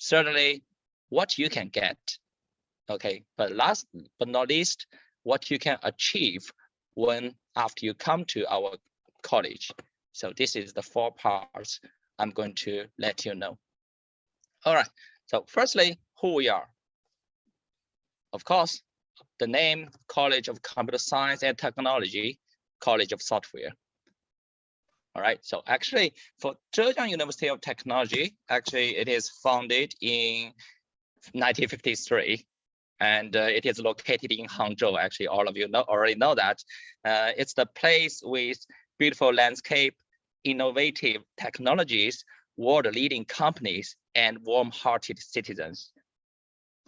Thirdly, what you can get. Okay, but last but not least, what you can achieve after you come to our college. So this is the 4 parts I'm going to let you know. All right, so firstly, who we are. Of course, the name College of Computer Science and Technology, College of Software. All right, so actually for Zhejiang University of Technology, actually it is founded in 1953. And it is located in Hangzhou. Actually, all of you already know that. It's the place with beautiful landscape, innovative technologies, world-leading companies, and warm-hearted citizens.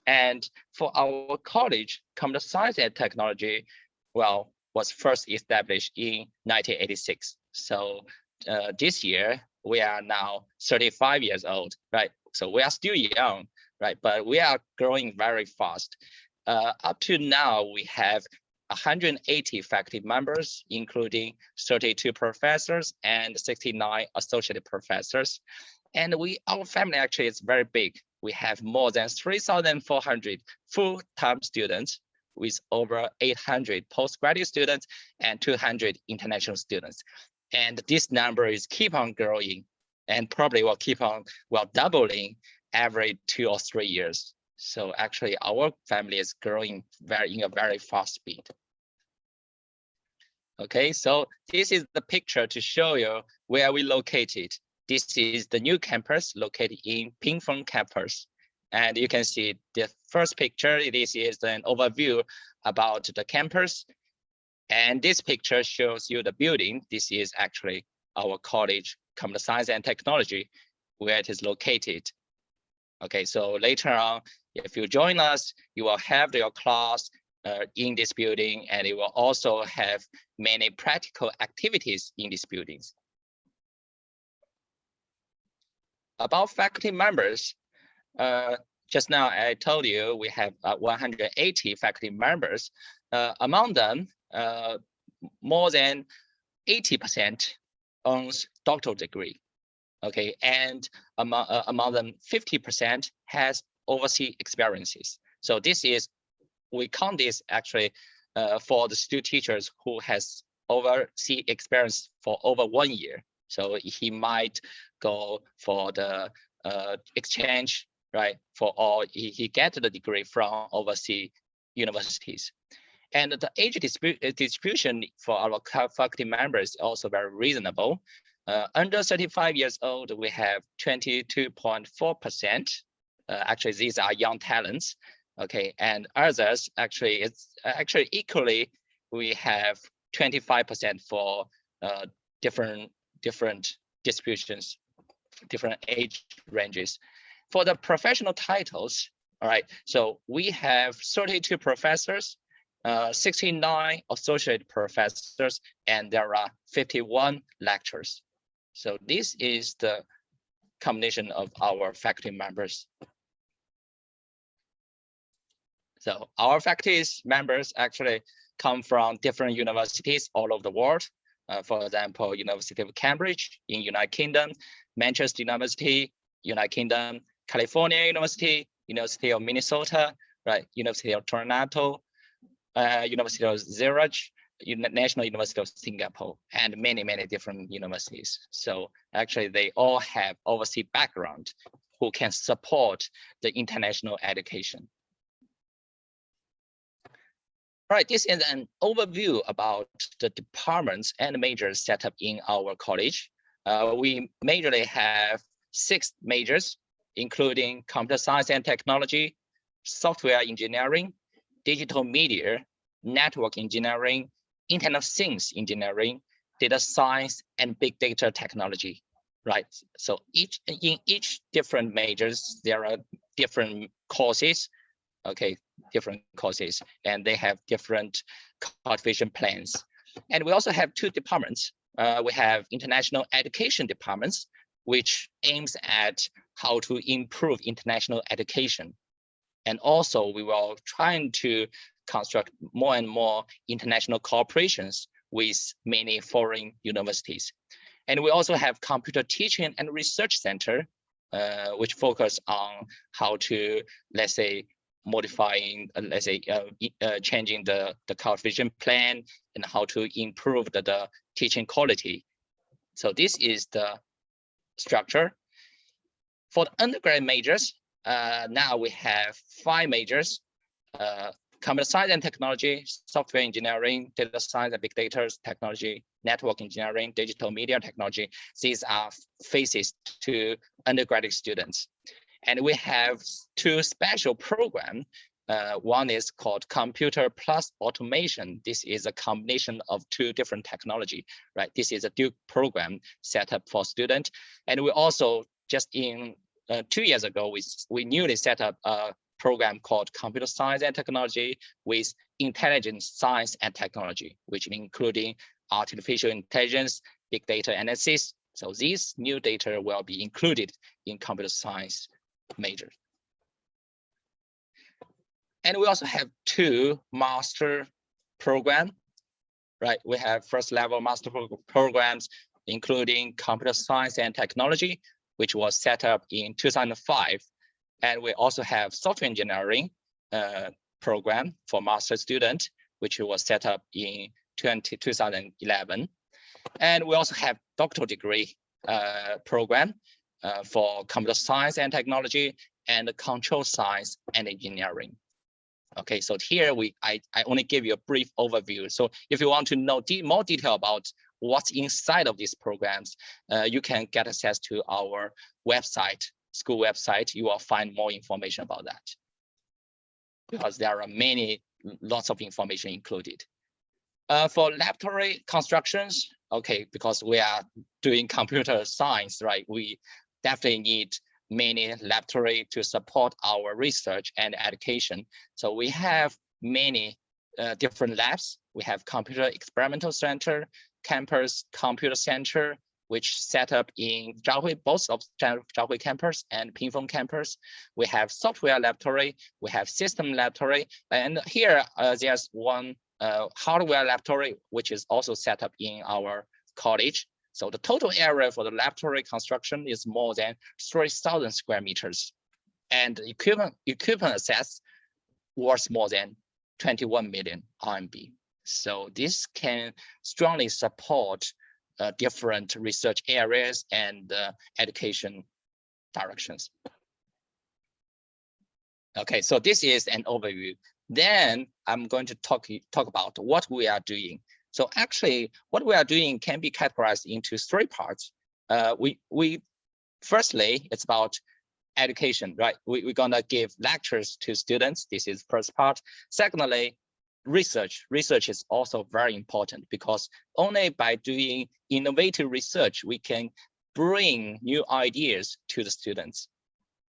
And for our college, Computer Science and Technology, well, was first established in 1986. So this year, we are now 35 years old, right? So we are still young, right? But we are growing very fast. Up to now, we have 180 faculty members, including 32 professors and 69 associate professors. And our family actually is very big. We have more than 3,400 full-time students with over 800 postgraduate students and 200 international students. And this number is keep on growing and probably will keep on doubling every 2 or 3 years. So actually our family is growing in a very fast speed. Okay, so this is the picture to show you where we located. This is the new campus located in Pingfeng campus. And you can see the first picture, this is an overview about the campus. And this picture shows you the building. This is actually our college, Computer Science and Technology, where it is located. Okay, so later on, if you join us, you will have your class in this building, and you will also have many practical activities in these buildings. About faculty members, just now I told you we have 180 faculty members. Among them, more than 80% owns doctoral degree. Okay, and among them, 50% has overseas experiences. So this is, we count this actually for the student teachers who has overseas experience for over 1 year. So he might go for the exchange, right? Or he get the degree from overseas universities. And the age distribution for our faculty members is also very reasonable. Under 35 years old, we have 22.4%. Actually, these are young talents. Okay, and others actually it's actually equally. We have 25% for different distributions, different age ranges. For the professional titles, all right. So we have 32 professors, 69 associate professors, and there are 51 lecturers. So this is the combination of our faculty members. So our faculty members actually come from different universities all over the world. For example, University of Cambridge in United Kingdom, Manchester University, United Kingdom, California University, University of Minnesota, right? University of Toronto, University of Zurich, National University of Singapore, and many different universities. So actually, they all have overseas background who can support the international education. All right, this is an overview about the departments and majors set up in our college. We majorly have 6 majors, including computer science and technology, software engineering, digital media, network engineering, Internet of Things engineering, data science, and big data technology, right? So in each different majors, there are different courses, okay, different courses, and they have different cultivation plans. And we also have 2 departments. We have international education departments, which aims at how to improve international education. And also we were trying to construct more and more international cooperations with many foreign universities. And we also have computer teaching and research center, which focus on how to, let's say, modifying, changing the cultivation plan and how to improve the teaching quality. So this is the structure. For the undergrad majors, now we have 5 majors: computer science and technology, software engineering, data science and big data technology, network engineering, digital media technology. These are faces to undergraduate students. And we have 2 special programs. One is called Computer Plus Automation. This is a combination of 2 different technology, right? This is a dual program set up for students. And we also, just in 2 years ago, we newly set up a program called Computer Science and Technology with Intelligence Science and Technology, which including artificial intelligence, big data analysis. So these new data will be included in computer science major. And we also have 2 master program, right? We have first level master programs, including computer science and technology, which was set up in 2005. And we also have software engineering program for master student, which was set up in 2011. And we also have doctoral degree program for computer science and technology and control science and engineering. Okay, so here I only give you a brief overview. So if you want to know more detail about what's inside of these programs, you can get access to our website, school website. You will find more information about that, because there are lots of information included. For laboratory constructions, okay, because we are doing computer science, right? We definitely need many laboratory to support our research and education. So we have many different labs. We have Computer Experimental Center, Campus Computer Center, which set up in Zhejiang, both of Zhejiang campus and Pingfeng campus. We have software laboratory, we have system laboratory, and here there's one hardware laboratory, which is also set up in our college. So the total area for the laboratory construction is more than 3,000 square meters. And equipment assets worth more than 21 million RMB. So this can strongly support different research areas and education directions. Okay, so this is an overview. Then I'm going to talk about what we are doing. So actually, what we are doing can be categorized into 3 parts. Firstly, it's about education, right? We're gonna give lectures to students. This is first part. Secondly, research. Research is also very important, because only by doing innovative research, we can bring new ideas to the students.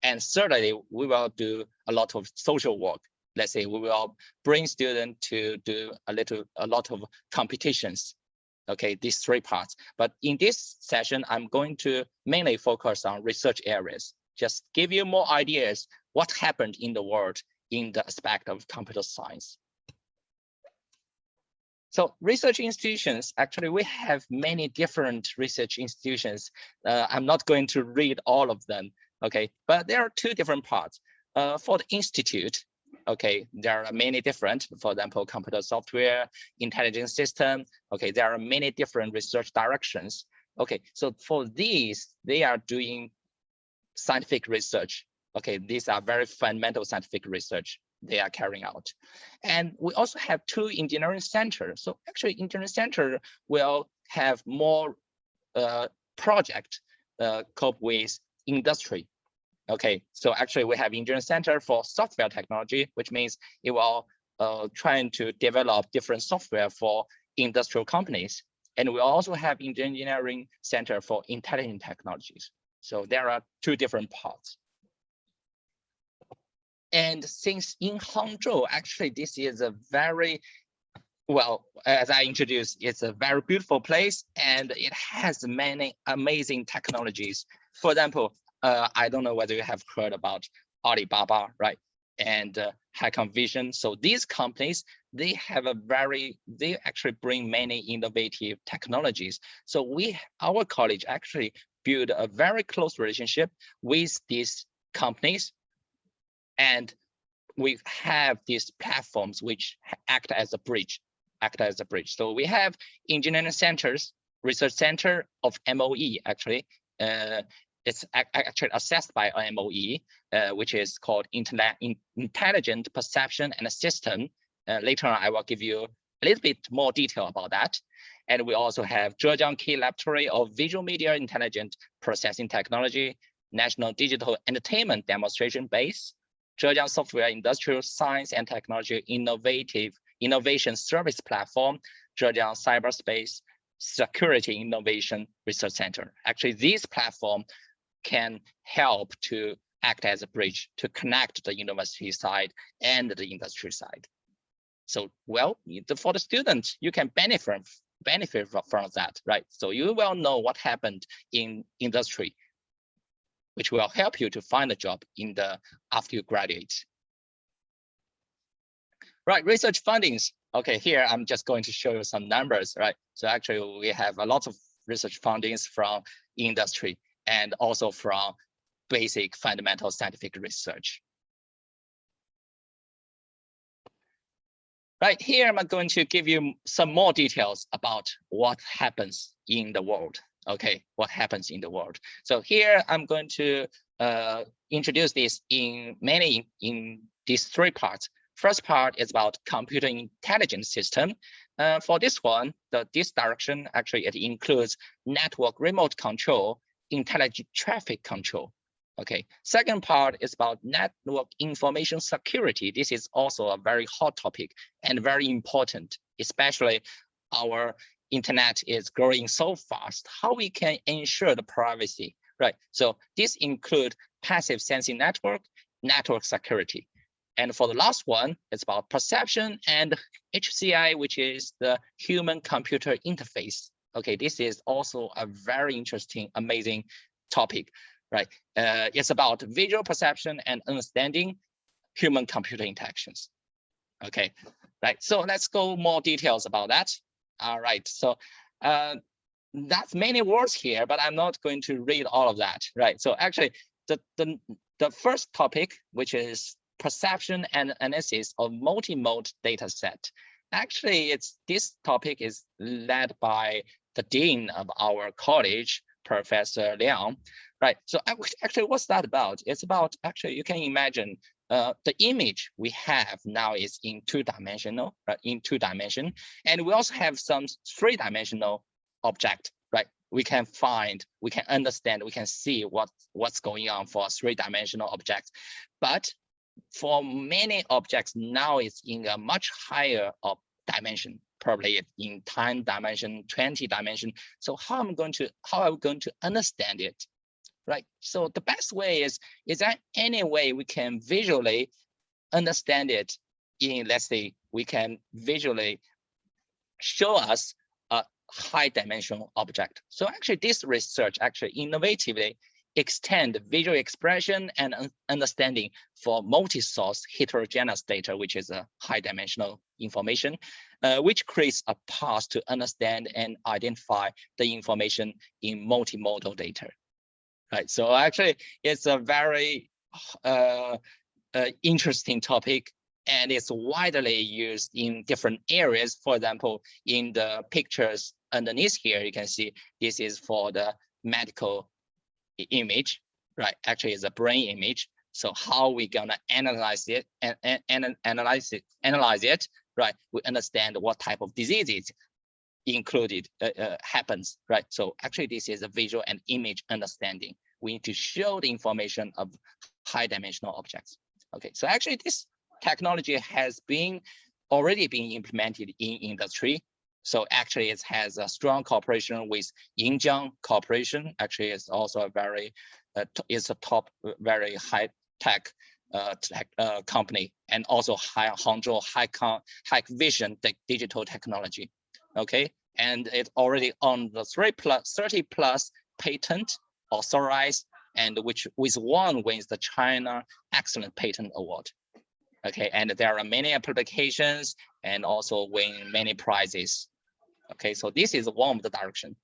And thirdly, we will do a lot of social work. Let's say we will bring students to do a lot of competitions. Okay, these 3 parts. But in this session, I'm going to mainly focus on research areas. Just give you more ideas what happened in the world in the aspect of computer science. So research institutions, actually, we have many different research institutions. I'm not going to read all of them, okay? But there are 2 different parts. For the institute, Okay, there are many different, for example, computer software, intelligence system. Okay, there are many different research directions. Okay, so for these, they are doing scientific research. Okay, these are very fundamental scientific research they are carrying out. And we also have 2 engineering centers. So actually engineering center will have more project cope with industry. Okay, so actually we have engineering center for software technology, which means it will trying to develop different software for industrial companies. And we also have engineering center for intelligent technologies. So there are 2 different parts. And since in Hangzhou, actually this is a very, well, as I introduced, it's a very beautiful place and it has many amazing technologies. For example, I don't know whether you have heard about Alibaba, right? And Hikvision Vision. So these companies, they actually bring many innovative technologies. So our college actually build a very close relationship with these companies. And we have these platforms which act as a bridge. So we have engineering centers, research center of MOE actually. It's actually assessed by MOE, which is called Intelligent Perception and System. Later on, I will give you a little bit more detail about that. And we also have Zhejiang Key Laboratory of Visual Media Intelligent Processing Technology, National Digital Entertainment Demonstration Base, Zhejiang Software Industrial Science and Technology Innovation Service Platform, Zhejiang Cyberspace Security Innovation Research Center. Actually, this platform can help to act as a bridge to connect the university side and the industry side. So, well, for the students, you can benefit from that, right? So you will know what happened in industry, which will help you to find a job after you graduate. Right, research fundings. Okay, here I'm just going to show you some numbers, right? So actually we have a lot of research fundings from industry and also from basic fundamental scientific research. Right, here I'm going to give you some more details about what happens in the world. Okay, what happens in the world. So here I'm going to introduce this in these 3 parts. First part is about computer intelligence system. For this one, this direction actually it includes network remote control, intelligent traffic control. Okay. Second part is about network information security. This is also a very hot topic and very important, especially our internet is growing so fast. How we can ensure the privacy, right? So this includes passive sensing network security. And for the last one, it's about perception and HCI, which is the human computer interface. Okay, this is also a very interesting, amazing topic, right? It's about visual perception and understanding human computer interactions. Okay, right. So let's go more details about that. All right. So that's many words here, but I'm not going to read all of that, right? So actually, the first topic, which is perception and analysis of multimode data set. Actually, this topic is led by the dean of our college, Professor Liang, right? So actually, what's that about? It's about, actually, you can imagine the image we have now is in 2-dimensional, right? In 2 dimensions, and we also have some 3-dimensional object, right? We can find, we can understand, we can see what's going on for 3-dimensional objects, but for many objects now it's in a much higher dimension, probably in 10 dimension, 20 dimension. So how are we going to understand it, right? So the best way is there any way we can visually understand it in, let's say, we can visually show us a high dimensional object. So actually this research actually innovatively extend visual expression and understanding for multi-source heterogeneous data, which is a high dimensional information, which creates a path to understand and identify the information in multimodal data. Right. So actually, it's a very interesting topic, and it's widely used in different areas. For example, in the pictures underneath here, you can see this is for the medical image, right? Actually, it's a brain image. So how we gonna analyze it and analyze it, right? We understand what type of diseases included happens, right? So actually, this is a visual and image understanding. We need to show the information of high dimensional objects. Okay, so actually this technology has already been implemented in industry. So actually it has a strong cooperation with Zhejiang Corporation. Actually, it's also a very, it's a top, very high tech company, and also Hangzhou High Vision digital technology. Okay, and it already on the 30 plus patent authorized, and which with one wins the China Excellent Patent Award. Okay, and there are many publications and also win many prizes. Okay, so this is one of the direction.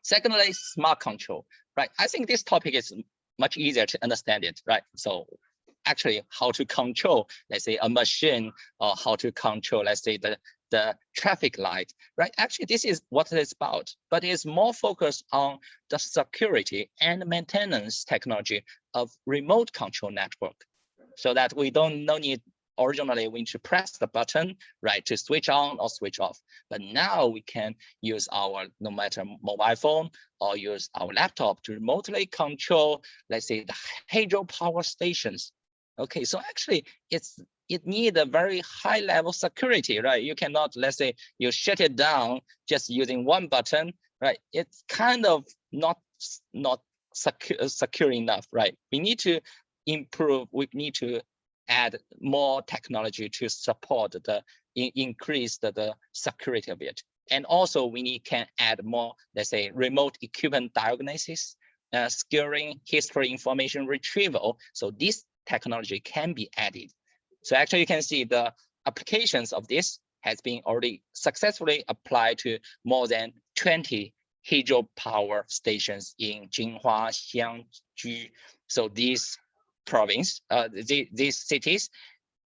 Secondly, smart control, right? I think this topic is much easier to understand it, right? So actually how to control, let's say, a machine, or how to control, let's say, the traffic light, right? Actually, this is what it's about, but it's more focused on the security and maintenance technology of remote control network, so that we no need originally we need to press the button, right, to switch on or switch off. But now we can use our, no matter mobile phone or use our laptop to remotely control, let's say, the hydropower stations. Okay, so actually it needs a very high level security, right? You cannot, let's say, you shut it down just using one button, right? It's kind of not secure enough, right? We need to improve, we need to add more technology to support the increase the security of it. And also can add more, let's say, remote equipment diagnosis, scoring, history information retrieval. So this technology can be added. So actually you can see the applications of this has been already successfully applied to more than 20 hydropower stations in Jinhua, Xiangju. So these province, these cities,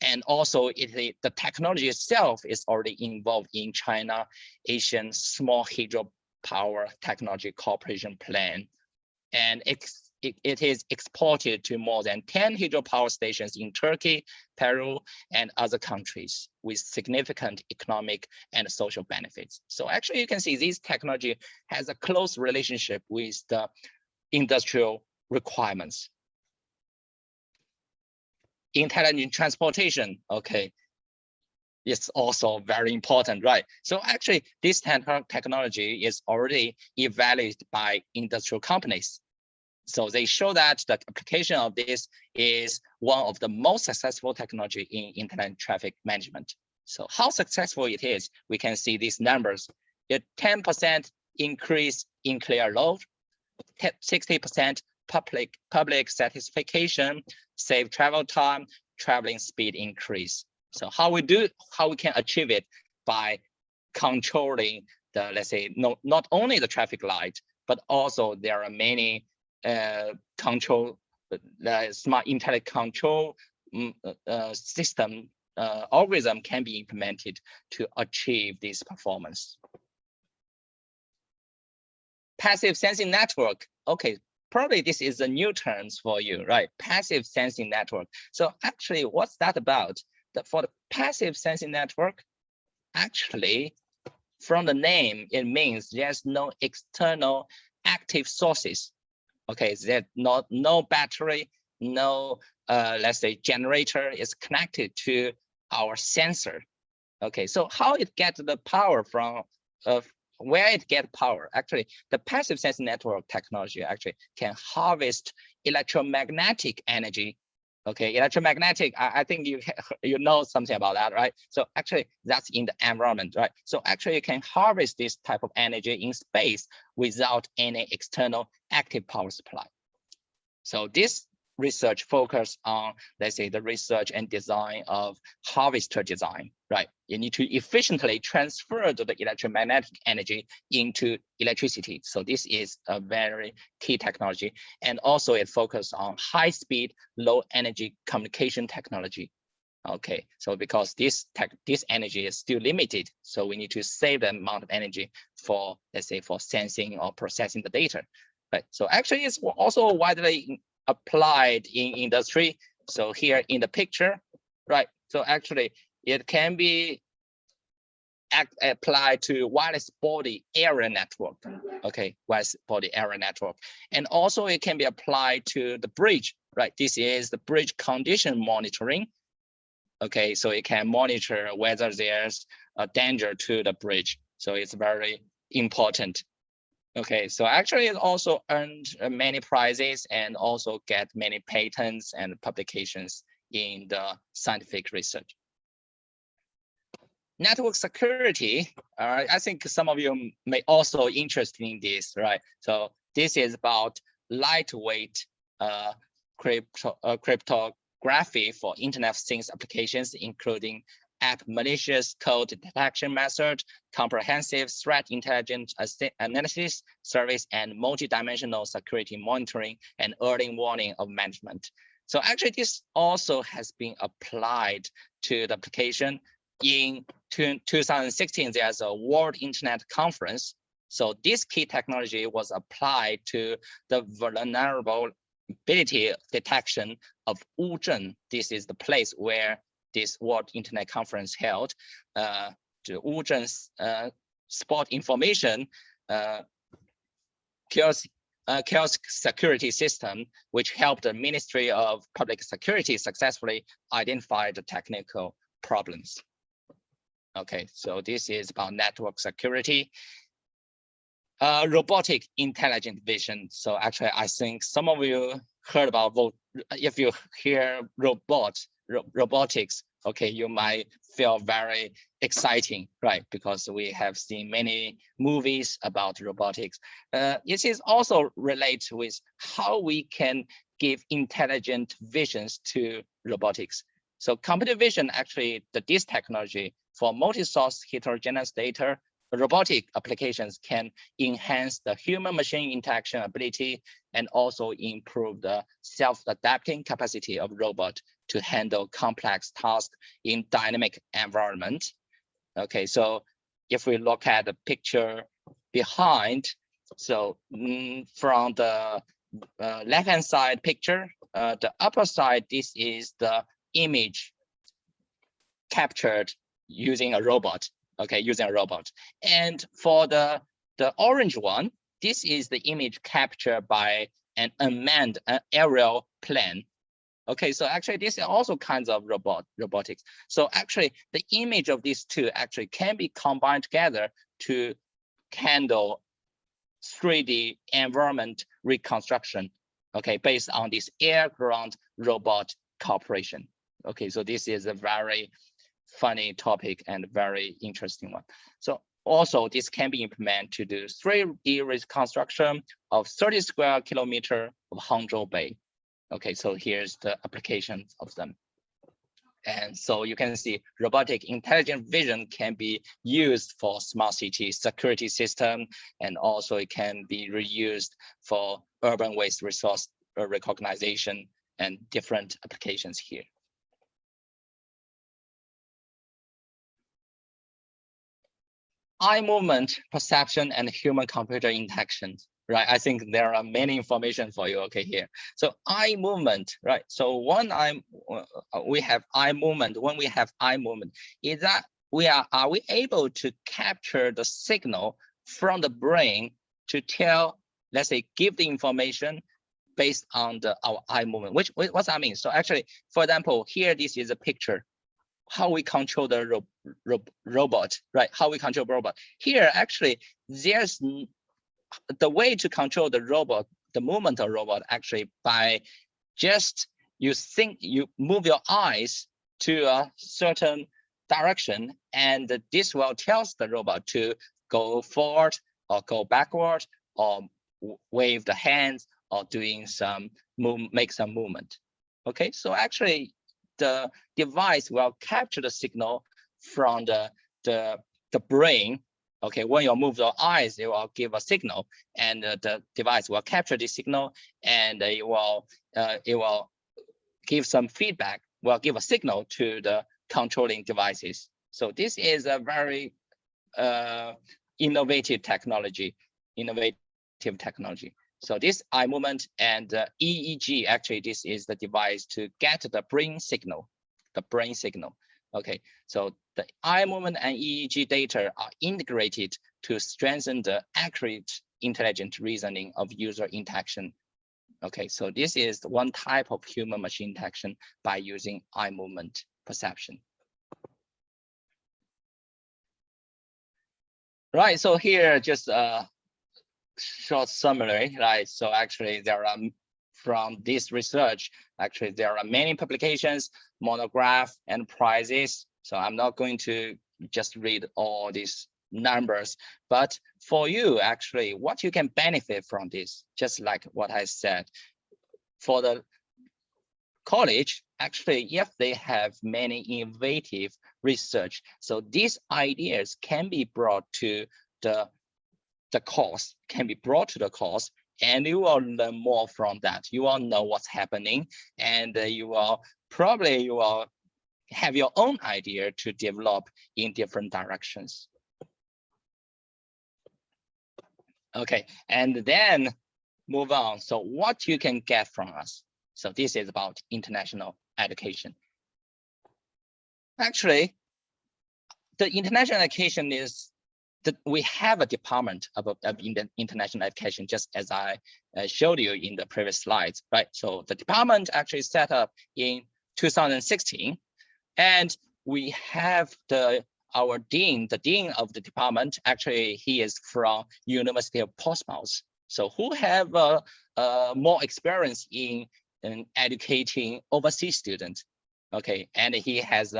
and also the technology itself is already involved in China Asian Small Hydropower Technology Cooperation Plan, and it is exported to more than 10 hydropower stations in Turkey, Peru, and other countries with significant economic and social benefits. So actually you can see this technology has a close relationship with the industrial requirements. Intelligent transportation, okay, it's also very important, right? So actually this technology is already evaluated by industrial companies. So they show that the application of this is one of the most successful technology in internet traffic management. So how successful it is, we can see these numbers. A 10% increase in clear load, 60% public satisfaction, save travel time, traveling speed increase. So how we can achieve it by controlling the, let's say, not only the traffic light, but also there are many control, smart intelligent control system algorithm can be implemented to achieve this performance. Passive sensing network. Okay, probably this is a new terms for you, right? Passive sensing network. So actually, what's that about? For the passive sensing network, actually, from the name, it means there's no external active sources. Okay, there's no battery, no let's say generator is connected to our sensor. Okay, so how it gets the power from where it get power? Actually, the passive sensing network technology actually can harvest electromagnetic energy. Okay, electromagnetic, I think you know something about that, right? So actually that's in the environment, right? So actually you can harvest this type of energy in space without any external active power supply. So this research focus on, let's say, the research and design of harvester design, right? You need to efficiently transfer the electromagnetic energy into electricity. So this is a very key technology. And also it focuses on high speed, low energy communication technology. Okay, so because this energy is still limited, so we need to save the amount of energy for, let's say, for sensing or processing the data, right? So actually, it's also widely applied in industry. So here in the picture, right? So actually, it can be applied to wireless body area network. Okay, wireless body area network, and also it can be applied to the bridge, right? This is the bridge condition monitoring. Okay, so it can monitor whether there's a danger to the bridge. So it's very important. Okay, so actually it also earned many prizes and also get many patents and publications in the scientific research. Network security, I think some of you may also interested in this, right? So this is about lightweight cryptography for Internet of Things applications, including app malicious code detection method, comprehensive threat intelligence analysis service, and multi-dimensional security monitoring and early warning of management. So actually, this also has been applied to the application. In 2016, there's a World Internet Conference. So this key technology was applied to the vulnerability detection of Zhejiang. This is the place where this World Internet Conference held. The Zhejiang's spot information kiosk security system, which helped the Ministry of Public Security successfully identify the technical problems. Okay, so this is about network security. Robotic intelligent vision. So actually, I think some of you heard about, if you hear robotics, okay, you might feel very exciting, right? Because we have seen many movies about robotics. It is also related with how we can give intelligent visions to robotics. So computer vision, actually, this technology for multi-source heterogeneous data, robotic applications can enhance the human-machine interaction ability and also improve the self-adapting capacity of robot to handle complex tasks in dynamic environment. Okay, so if we look at the picture behind, so from the left-hand side picture, the upper side, this is the image captured using a robot. Okay, using a robot. And for the orange one, this is the image captured by an unmanned aerial plane. Okay, so actually this is also kinds of robotics. So actually the image of these two actually can be combined together to handle 3D environment reconstruction, okay, based on this air-ground robot cooperation. Okay, so this is a very funny topic and very interesting one. So also this can be implemented to do 3D reconstruction of 30 square kilometer of Hangzhou Bay. Okay, so here's the applications of them. And so you can see robotic intelligent vision can be used for smart city security system, and also it can be reused for urban waste resource recognition and different applications here. Eye movement perception and human computer interactions, right? I think there are many information for you, okay, here. So eye movement, right? So we have eye movement. When we have eye movement, is that are we able to capture the signal from the brain to tell, let's say, give the information based on our eye movement? What's that mean? So actually, for example, here, this is a picture. How we control the robot, right? How we control robot. Here, actually, there's the way to control the robot, the movement of robot, actually by just you move your eyes to a certain direction, and this will tells the robot to go forward or go backward or wave the hands or doing make some movement. Okay, so actually, the device will capture the signal from the brain. Okay, when you move your eyes, it will give a signal, and the device will capture the signal, and it will give some feedback will give a signal to the controlling devices. So this is a very innovative technology. So this eye movement and EEG, actually, this is the device to get the brain signal, Okay, so the eye movement and EEG data are integrated to strengthen the accurate, intelligent reasoning of user interaction. Okay, so this is one type of human-machine interaction by using eye movement perception. Right, so here just a short summary, right? So actually there are, from this research, actually there are many publications, monographs, and prizes. So I'm not going to just read all these numbers, but for you, actually, what you can benefit from this, just like what I said, for the college, actually, if they have many innovative research, so these ideas can be brought to the course, and you will learn more from that. You will know what's happening, and you will have your own idea to develop in different directions. Okay, and then move on. So what you can get from us. So this is about international education. Actually, the international education is that we have a department of international education, just as I showed you in the previous slides, right? So the department actually set up in 2016, and we have our dean, the dean of the department. Actually, he is from University of Portsmouth. So who have more experience in educating overseas students, okay? And he has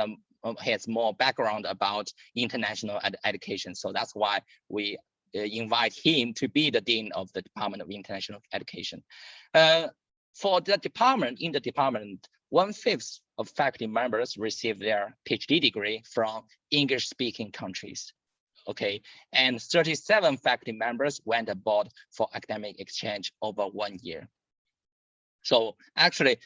more background about international education. So that's why we invite him to be the dean of the Department of International Education. For the department, in the department, 1/5 of faculty members receive their PhD degree from English-speaking countries. Okay, and 37 faculty members went abroad for academic exchange over 1 year. So actually,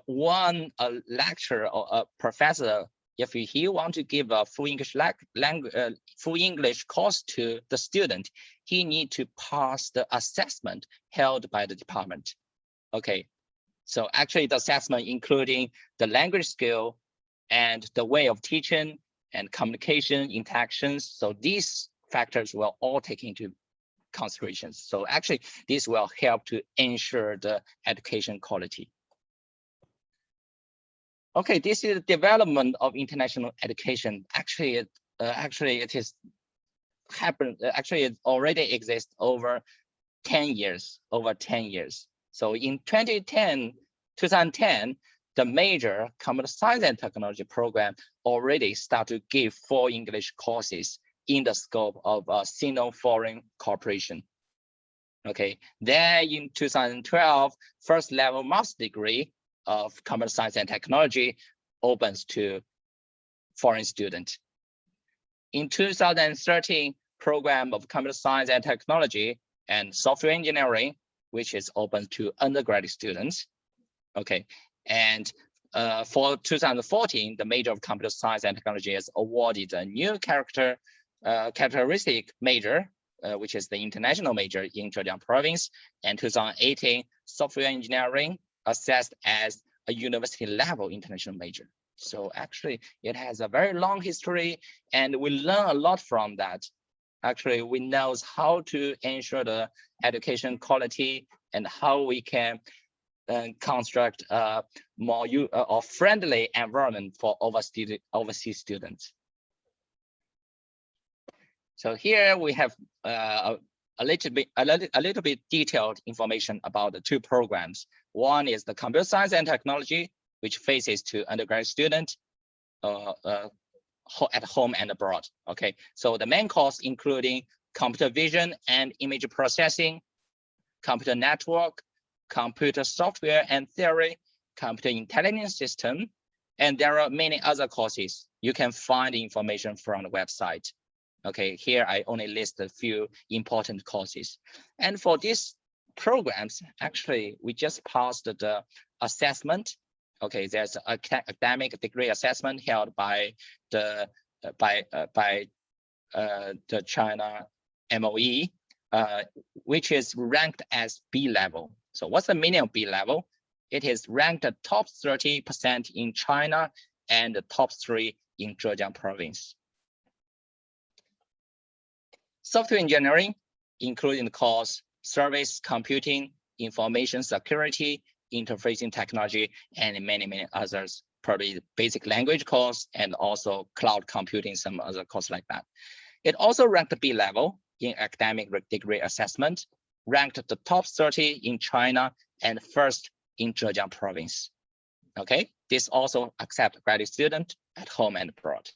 one lecturer or a professor, if he want to give a full English course to the student, he need to pass the assessment held by the department. Okay, so actually the assessment including the language skill and the way of teaching and communication interactions. So these factors will all take into consideration. So actually this will help to ensure the education quality. Okay, this is the development of international education. Actually, it is happened. Actually, it already exists over 10 years. So in 2010, the major computer science and technology program already started to give 4 English courses in the scope of a Sino-foreign cooperation. Okay, then in 2012, first level master's degree of computer science and technology opens to foreign students. In 2013, program of computer science and technology and software engineering, which is open to undergraduate students. Okay, and for 2014, the major of computer science and technology is awarded a new characteristic major, which is the international major in Zhejiang province, and 2018, software engineering assessed as a university level international major. So actually it has a very long history, and we learn a lot from that. Actually, we know how to ensure the education quality and how we can construct a more friendly environment for overseas students. So here we have a little bit detailed information about the 2 programs. One is the computer science and technology, which faces to undergraduate students at home and abroad. Okay, so the main course including computer vision and image processing, computer network, computer software and theory, computer intelligence system, and there are many other courses. You can find information from the website. Okay, here I only list a few important courses. And for these programs, actually, we just passed the assessment Okay, there's academic degree assessment held by the China MOE, which is ranked as B level. So what's the meaning of B level? It is ranked top 30% in China and the top 3 in Zhejiang province. Software engineering, including the course service, computing, information security, interfacing technology, and many others, probably basic language course and also cloud computing, some other course like that. It also ranked B level in academic degree assessment, ranked the top 30 in China and first in Zhejiang province. Okay, this also accepts graduate student at home and abroad.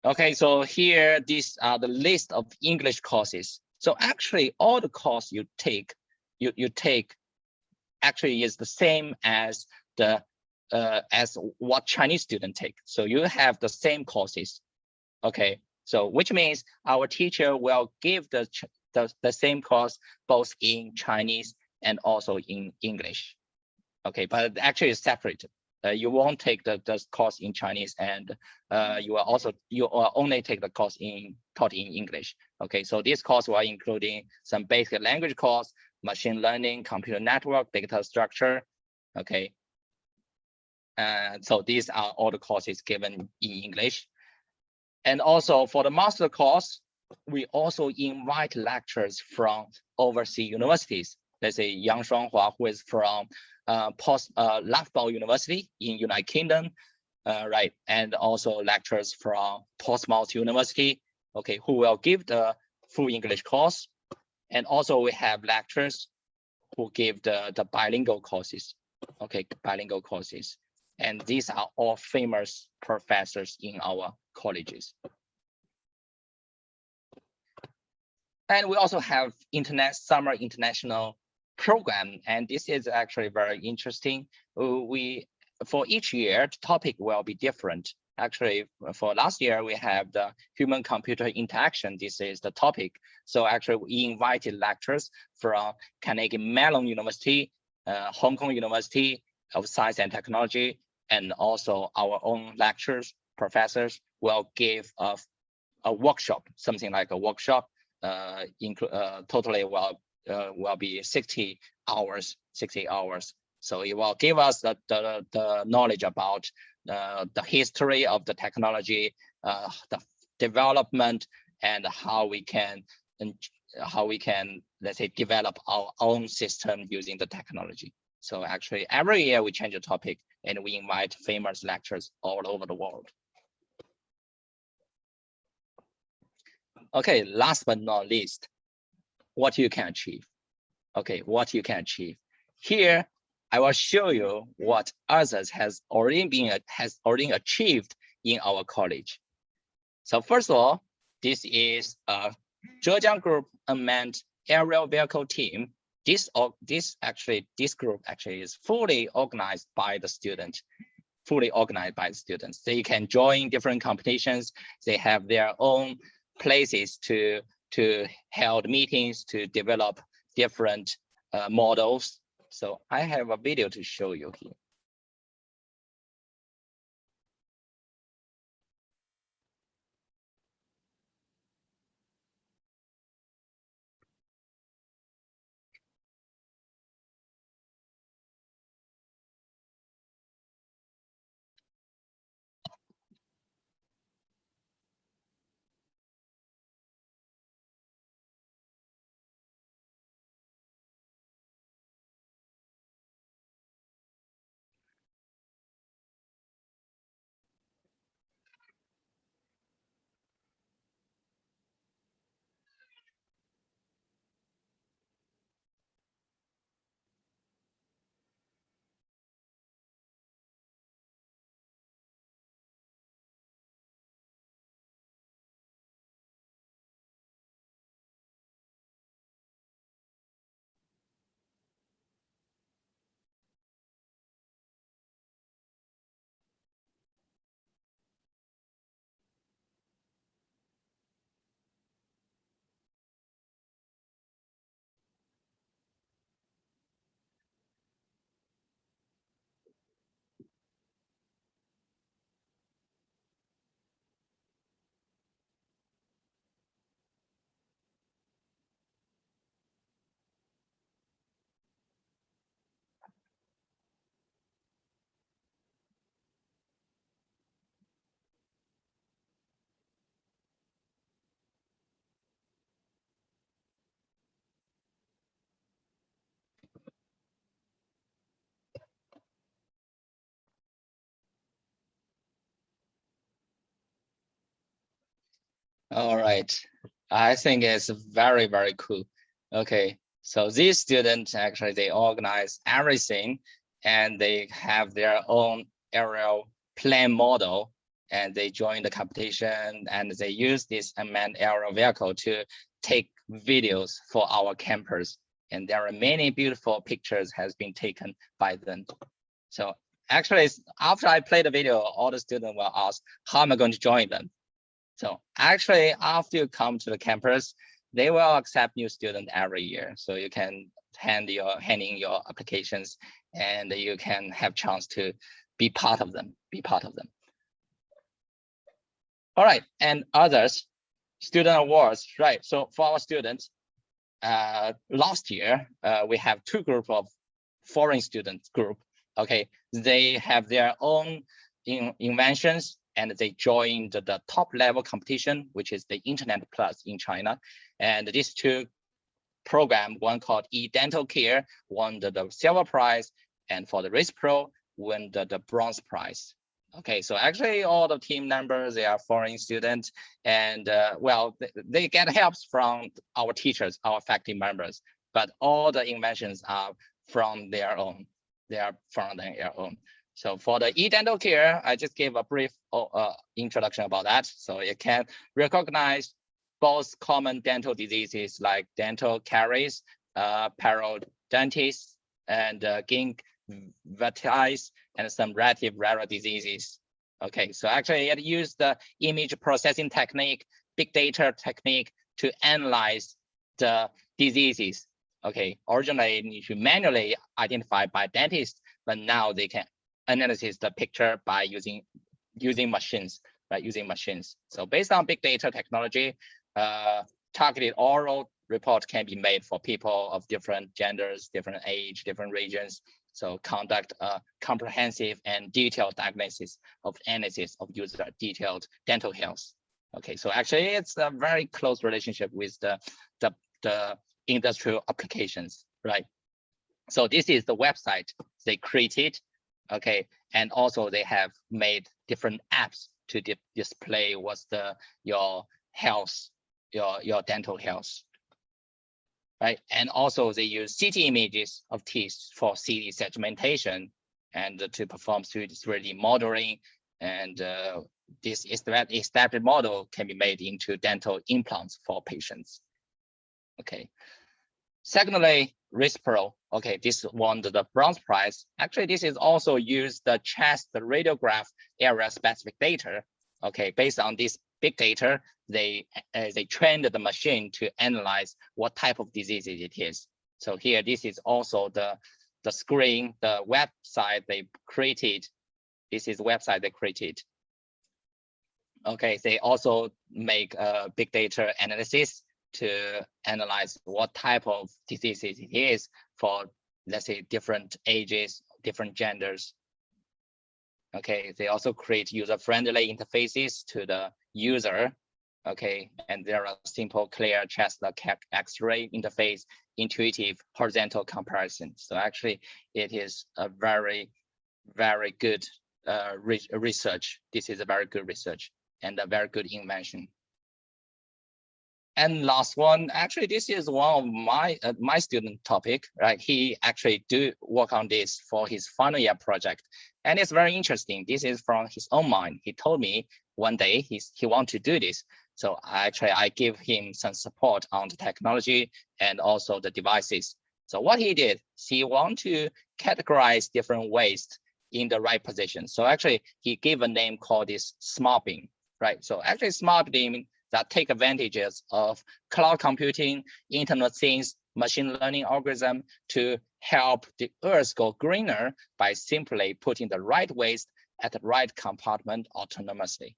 Okay, so here, these are the list of English courses. So actually all the course you take, you take actually is the same as the as what Chinese students take. So you have the same courses. Okay, so which means our teacher will give the same course both in Chinese and also in English. Okay, but actually it's separated. You won't take the course in Chinese, and you will only take the course taught in English. Okay, so this course will including some basic language course, machine learning, computer network, data structure. Okay, so these are all the courses given in English. And also for the master course, we also invite lecturers from overseas universities. Let's say Yang Shuanghua, who is from Loughborough University in United Kingdom, right? And also lecturers from Portsmouth University, okay, who will give the full English course. And also we have lecturers who give the bilingual courses, okay, bilingual courses. And these are all famous professors in our colleges. And we also have summer international program, and this is actually very interesting. For each year, the topic will be different. Actually, for last year, we have the human-computer interaction. This is the topic. So actually, we invited lecturers from Carnegie Mellon University, Hong Kong University of Science and Technology, and also our own lecturers, professors will give a workshop, something like a workshop, totally will be 60 hours. So it will give us the knowledge about the history of the technology, the development, and how we can let's say develop our own system using the technology. So actually every year we change the topic and we invite famous lecturers all over the world. Okay, last but not least, what you can achieve. Okay, what you can achieve. Here, I will show you what others has already achieved in our college. So first of all, this is a Zhejiang Group unmanned aerial vehicle team. This group actually is fully organized by the students. They can join different competitions. They have their own places to hold meetings, to develop different models. So I have a video to show you here. All right. I think it's very, very cool. Okay. So these students actually, they organize everything and they have their own aerial plane model and they join the competition and they use this unmanned aerial vehicle to take videos for our campus. And there are many beautiful pictures has been taken by them. So actually, after I play the video, all the students will ask, how am I going to join them? So actually, after you come to the campus, they will accept new students every year. So you can hand in your applications and you can have chance to be part of them, All right, and others, student awards, right? So for our students, last year, we have two groups of foreign students group. Okay, they have their own inventions and they joined the top level competition, which is the Internet Plus in China. And these two programs, one called e-dental care, won the silver prize, and for the Race Pro, won the bronze prize. Okay, so actually all the team members, they are foreign students, and well, they get helps from our teachers, our faculty members, but all the inventions are from their own. They are from their own. So for the e-dental care, I just gave a brief introduction about that. So you can recognize both common dental diseases like dental caries, periodontitis, and gingivitis, and some relative rare diseases. Okay, so actually it used the image processing technique, big data technique to analyze the diseases. Okay, originally you should manually identify by dentists, but now they can analyze the picture by using machines, right? Using machines. So based on big data technology, targeted oral report can be made for people of different genders, different age, different regions. So conduct a comprehensive and detailed diagnosis of analysis of user detailed dental health. Okay, so actually it's a very close relationship with the industrial applications, right? So this is the website they created, okay, and also they have made different apps to display what's your health, your dental health. Right, and also they use CT images of teeth for CT segmentation and to perform 3D modeling. And this established model can be made into dental implants for patients. Okay. Secondly, Race Pro. Okay, this won the bronze prize. Actually, this is also used the chest radiograph area specific data. Okay, based on this big data, they trained the machine to analyze what type of disease it is. So here, this is also the screen, the website they created. This is the website they created. Okay, they also make big data analysis to analyze what type of diseases it is for, let's say, different ages, different genders. Okay, they also create user-friendly interfaces to the user. Okay, and there are simple, clear chest X-ray interface, intuitive horizontal comparison. So actually, it is a very, very good research. This is a very good research and a very good invention. And last one, actually, this is one of my student topic, right? He actually do work on this for his final year project. And it's very interesting. This is from his own mind. He told me one day he want to do this. So I give him some support on the technology and also the devices. So what he did, he want to categorize different waste in the right position. So actually, he gave a name called this smart beam, right? So actually, smart beam that take advantages of cloud computing, Internet of Things, machine learning algorithm to help the Earth go greener by simply putting the right waste at the right compartment autonomously.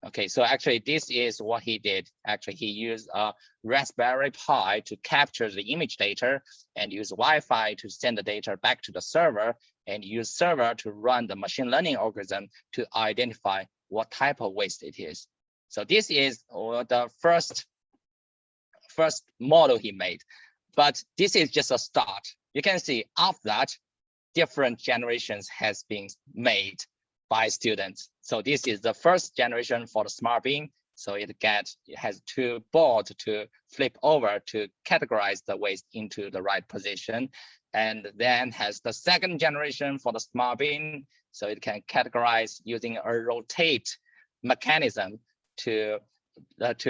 Okay, so actually this is what he did. Actually, he used a Raspberry Pi to capture the image data and use Wi-Fi to send the data back to the server and use server to run the machine learning algorithm to identify what type of waste it is. So this is the first model he made, but this is just a start. You can see after that, different generations has been made by students. So this is the first generation for the smart beam. So it has two boards to flip over to categorize the waste into the right position. And then has the second generation for the smart bin. So it can categorize using a rotate mechanism to drop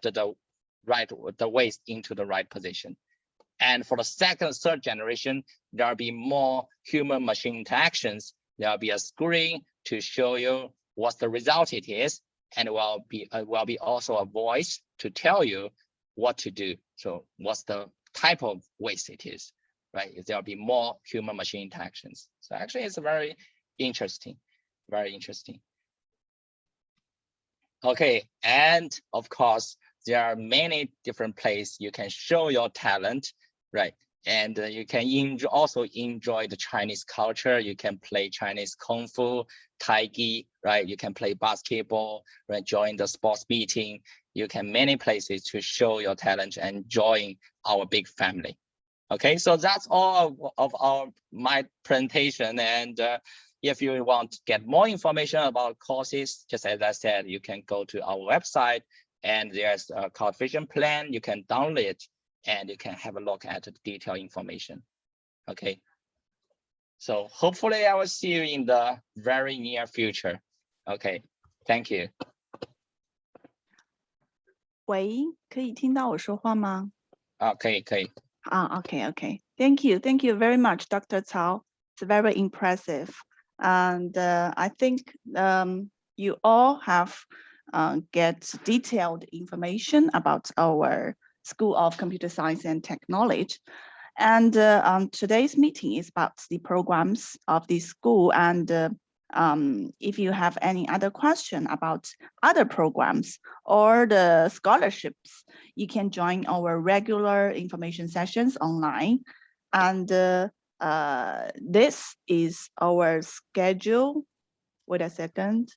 the waste into the right position. And for the second, third generation, there'll be more human machine interactions. There'll be a screen to show you what the result it is, and will be also a voice to tell you what to do. So what's the type of waste it is, right? There'll be more human machine interactions. So actually it's very interesting, very interesting. Okay, and of course, there are many different places you can show your talent, right? And you can also enjoy the Chinese culture. You can play Chinese Kung Fu, Tai Chi, right? You can play basketball, right? Join the sports meeting. You can many places to show your talent and join our big family. Okay, so that's all of my presentation. And if you want to get more information about courses, just as I said, you can go to our website, and there's a coefficient plan. You can download it, and you can have a look at the detailed information. Okay. So hopefully I will see you in the very near future. Okay. Thank you. 喂，可以听到我说话吗？可以。Okay. Thank you very much, Dr. Cao. It's very impressive. And I think you all have get detailed information about our School of Computer Science and Technology. And today's meeting is about the programs of the school. And if you have any other question about other programs or the scholarships, you can join our regular information sessions online. And this is our schedule. Wait a second.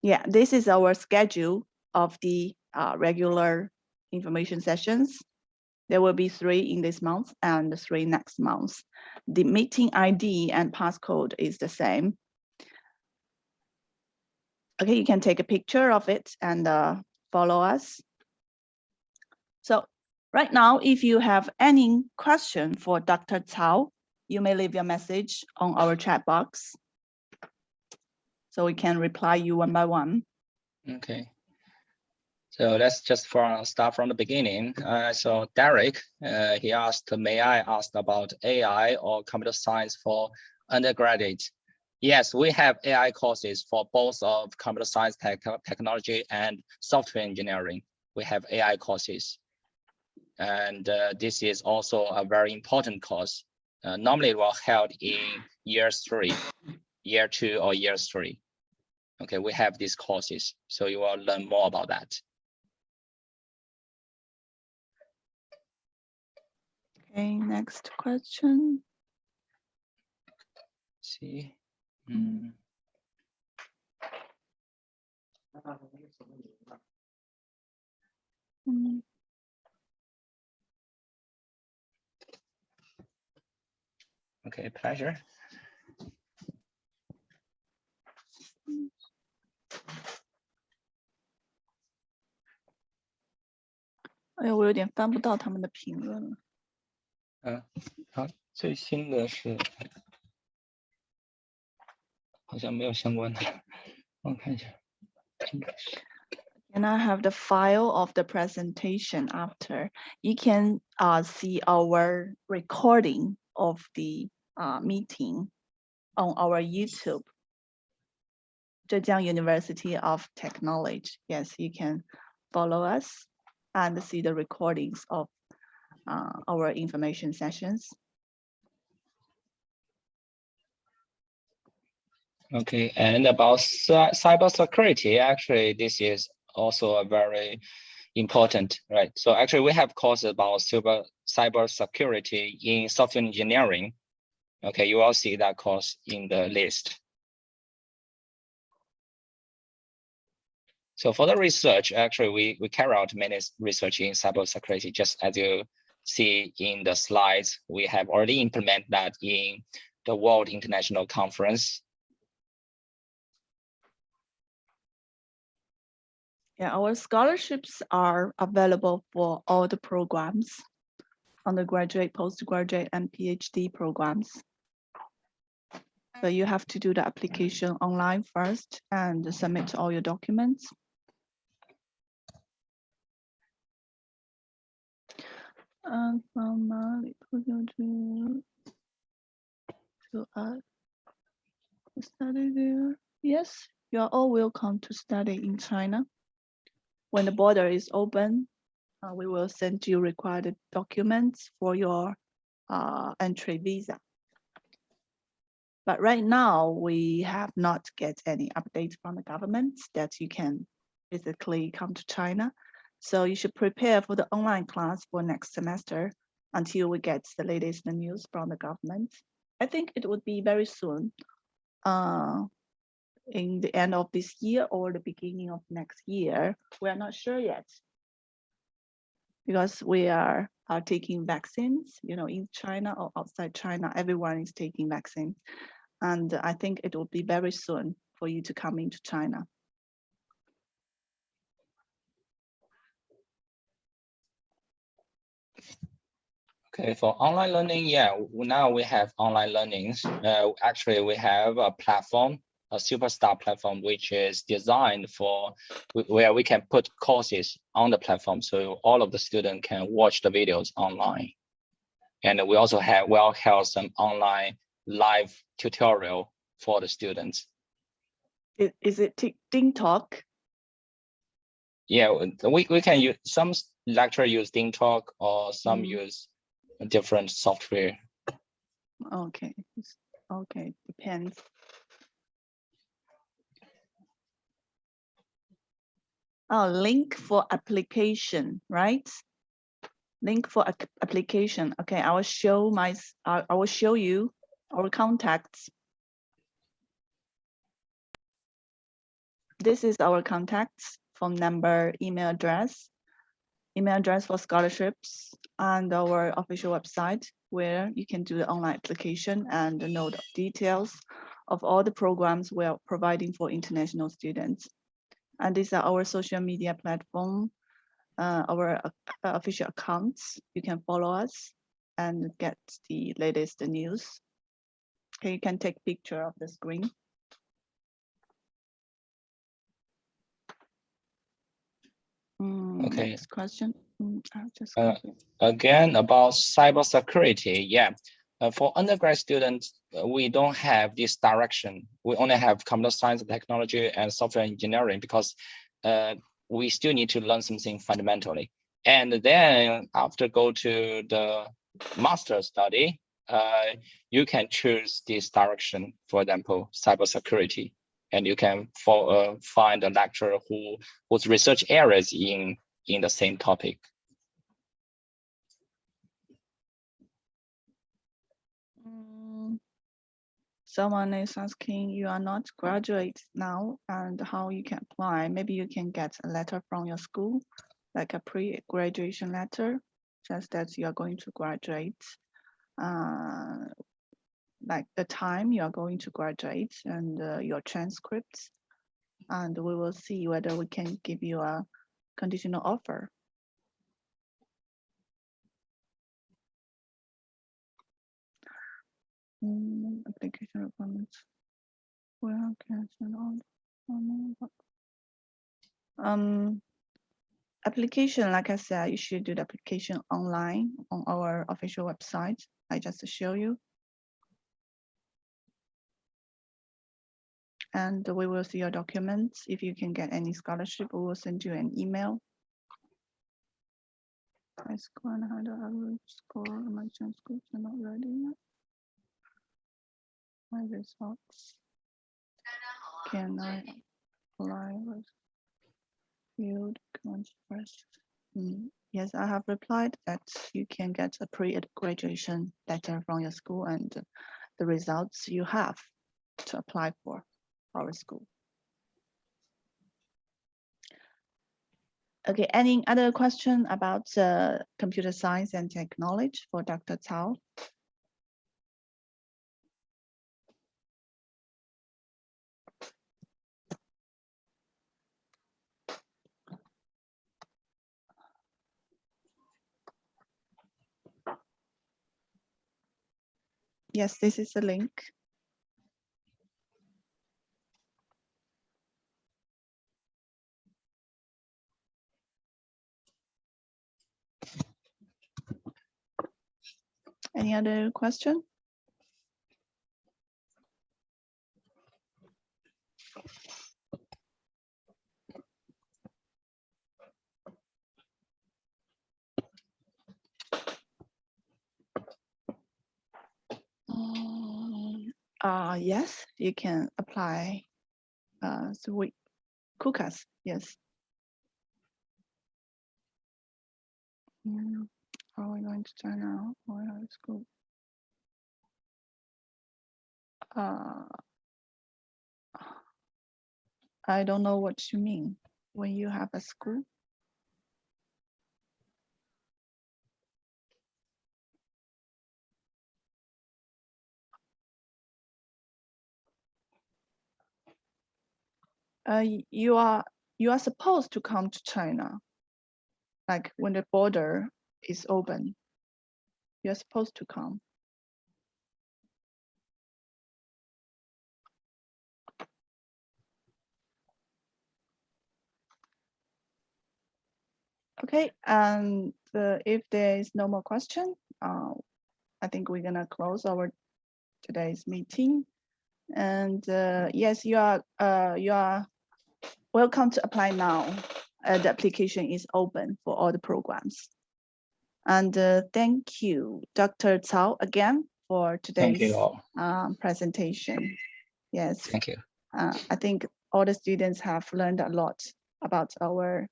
Yeah, this is our schedule of the regular information sessions. There will be 3 in this month and 3 next month. The meeting ID and passcode is the same. Okay, you can take a picture of it and follow us. So right now, if you have any question for Dr. Cao, you may leave your message on our chat box, so we can reply you one by one. Okay. So let's just start from the beginning. So Derek, he asked, may I ask about AI or computer science for undergraduate? Yes, we have AI courses for both of computer science technology and software engineering. We have AI courses. And this is also a very important course. Normally it was held in year 3, year 2 or year 3. Okay, we have these courses, so you will learn more about that. Okay, next question. See. Okay, pleasure.哎呀，我有点翻不到他们的评论了。好，最新的是好像没有相关的，我看一下，应该是。Can I have the file of the presentation after? You can see our recording of the meeting on our YouTube. Zhejiang University of Technology. Yes, you can follow us and see the recordings of our information sessions. Okay, and about cybersecurity, actually, this is also a very important, right? So actually, we have courses about cybersecurity in software engineering. Okay, you will see that course in the list. So for the research, actually, we carry out many research in cybersecurity, just as you see in the slides, we have already implemented that in the World International Conference. Yeah, our scholarships are available for all the programs, undergraduate, postgraduate, and PhD programs. But you have to do the application online first and submit all your documents. And from to study there. Yes, you are all welcome to study in China. When the border is open, we will send you required documents for your entry visa. But right now, we have not get any updates from the government that you can physically come to China. So you should prepare for the online class for next semester until we get the latest news from the government. I think it would be very soon, in the end of this year or the beginning of next year. We are not sure yet, because we are taking vaccines, you know, in China or outside China, everyone is taking vaccine. And I think it will be very soon for you to come into China. Okay, for online learning, yeah, now we have online learnings. Actually, we have a platform, a Superstar platform, which is designed for where we can put courses on the platform, so all of the students can watch the videos online. And we also have some online live tutorial for the students. Is it TikTok? Yeah, we can use some lecture use TikTok or some use different software. Okay, okay, depends. Oh, link for application, right? Link for application. Okay, I will show you our contacts. This is our contacts, phone number, email address for scholarships, and our official website where you can do the online application and know the details of all the programs we are providing for international students. And these are our social media platform, our official accounts. You can follow us and get the latest news. Okay, you can take picture of the screen. Okay. Next question. Again, about cybersecurity. Yeah, for undergrad students, we don't have this direction. We only have computer science, technology, and software engineering because we still need to learn something fundamentally. And then after go to the master study, you can choose this direction, for example, cybersecurity. And you can find a lecturer whose research areas in the same topic. Someone is asking, you are not graduate now, and how you can apply. Maybe you can get a letter from your school, like a pre-graduation letter, just that you are going to graduate, like the time you are going to graduate and your transcripts. And we will see whether we can give you a conditional offer. Application requirements. Well, application, like I said, you should do the application online on our official website. I just show you. And we will see your documents. If you can get any scholarship, we will send you an email. I score and how the average score. My transcripts are not ready yet. My results. Can I apply with field documents first? Yes, I have replied that you can get a pre-graduation letter from your school and the results you have to apply for our school. Okay, any other question about computer science and technology for Dr. Cao? Yes, this is the link. Any other question? Yes, you can apply through KUKAS, yes. How are we going to turn out? School. I don't know what you mean when you have a school. You are supposed to come to China, like when the border is open. You're supposed to come. Okay, and if there is no more question, I think we're gonna close our today's meeting. And yes, you are welcome to apply now. The application is open for all the programs. And thank you, Dr. Cao, again for today's Thank you all. presentation. Yes. Thank you. I think all the students have learned a lot about our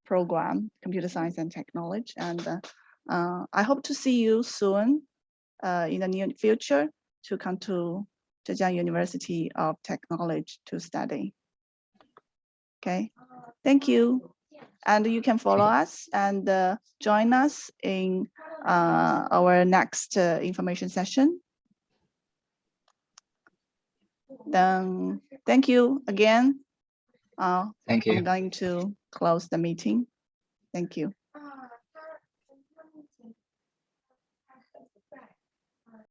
program, Computer Science and Technology. And I hope to see you soon in the near future to come to Zhejiang University of Technology to study. Okay, thank you. And you can follow us and join us in our next information session. Then thank you again. Thank you. I'm going to close the meeting. Thank you.